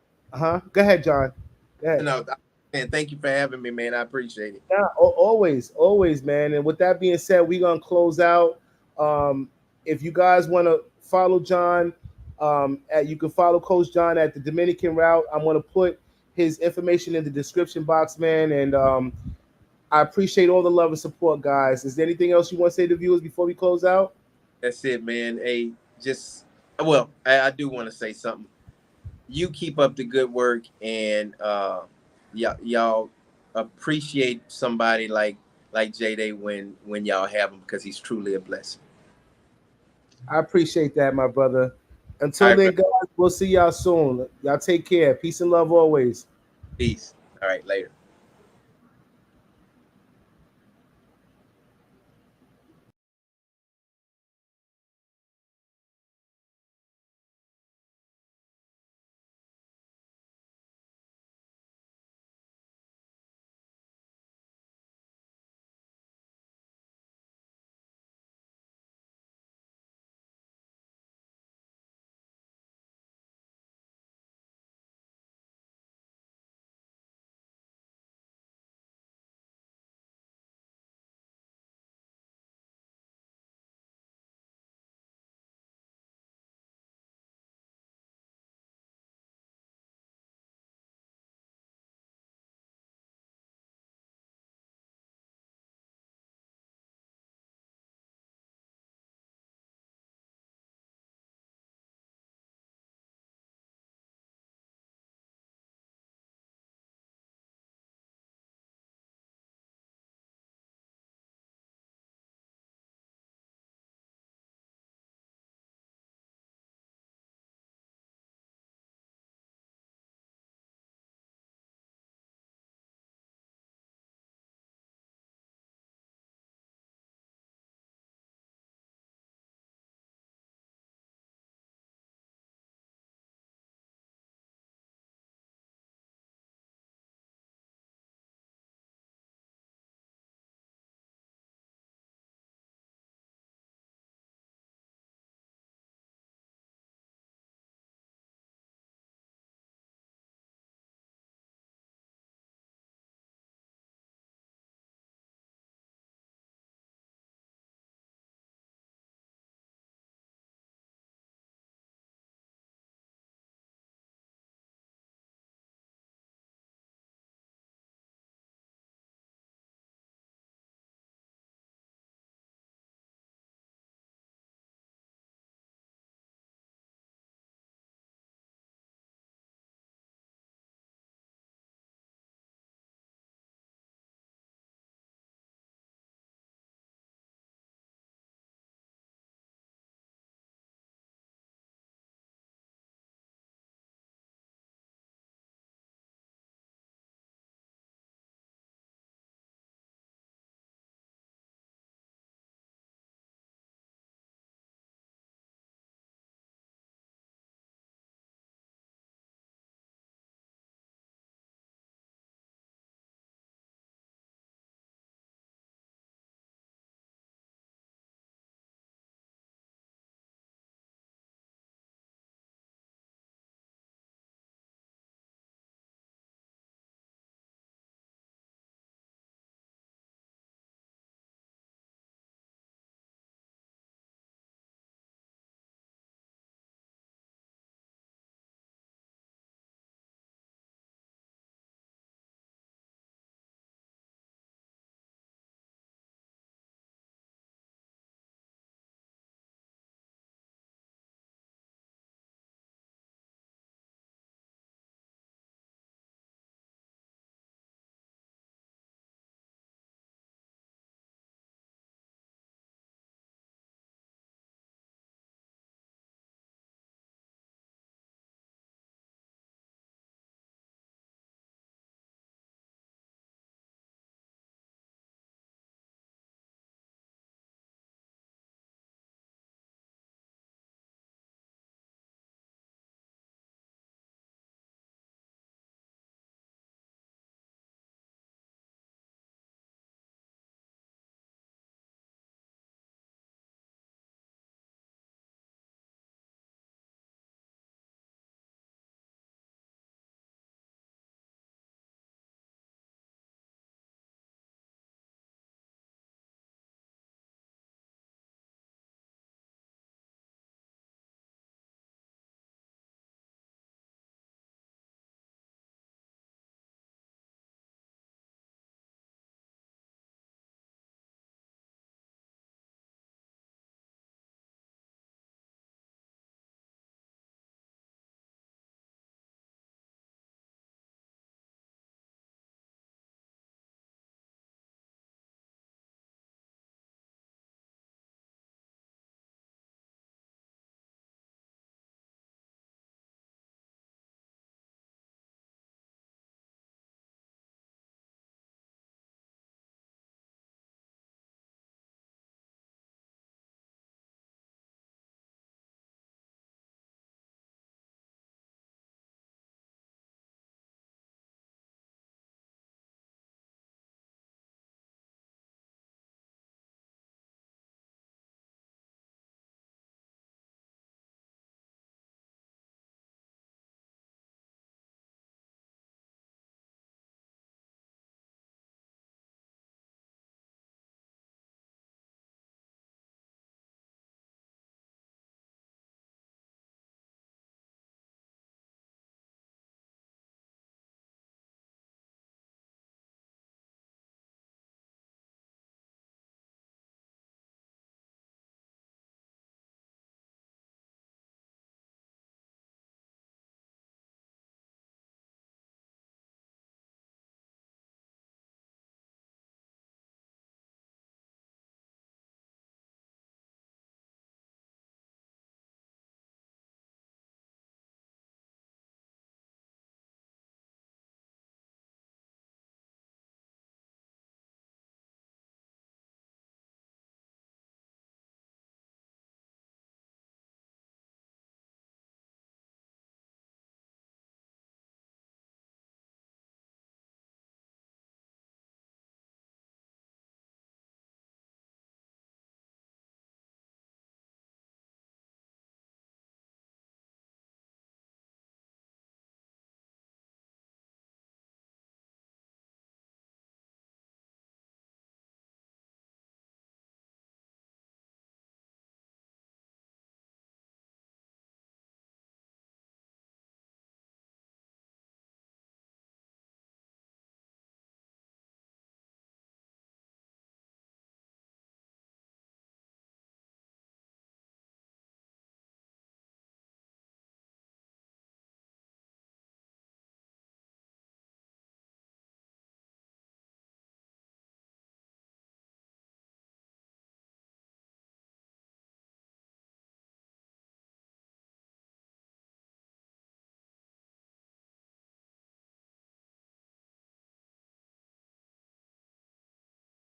S1: Go ahead, John. Go ahead.
S2: No, man, thank you for having me, man. I appreciate it.
S1: Yeah, always, man. And with that being said, we're gonna close out. Um, if you guys want to follow John, you can follow Coach John at the Dominican route. I'm gonna put his information in the description box, man. And I appreciate all the love and support, guys. Is there anything else you want to say to viewers before we close out?
S2: That's it, man. Hey, just I do want to say something. You keep up the good work, and y'all appreciate somebody like J Day when y'all have him, because he's truly a blessing.
S1: I appreciate that, my brother.
S2: All
S1: Until
S2: right,
S1: then,
S2: brother.
S1: guys, we'll see y'all soon. Y'all take care. Peace and love always.
S2: Peace. All right, later.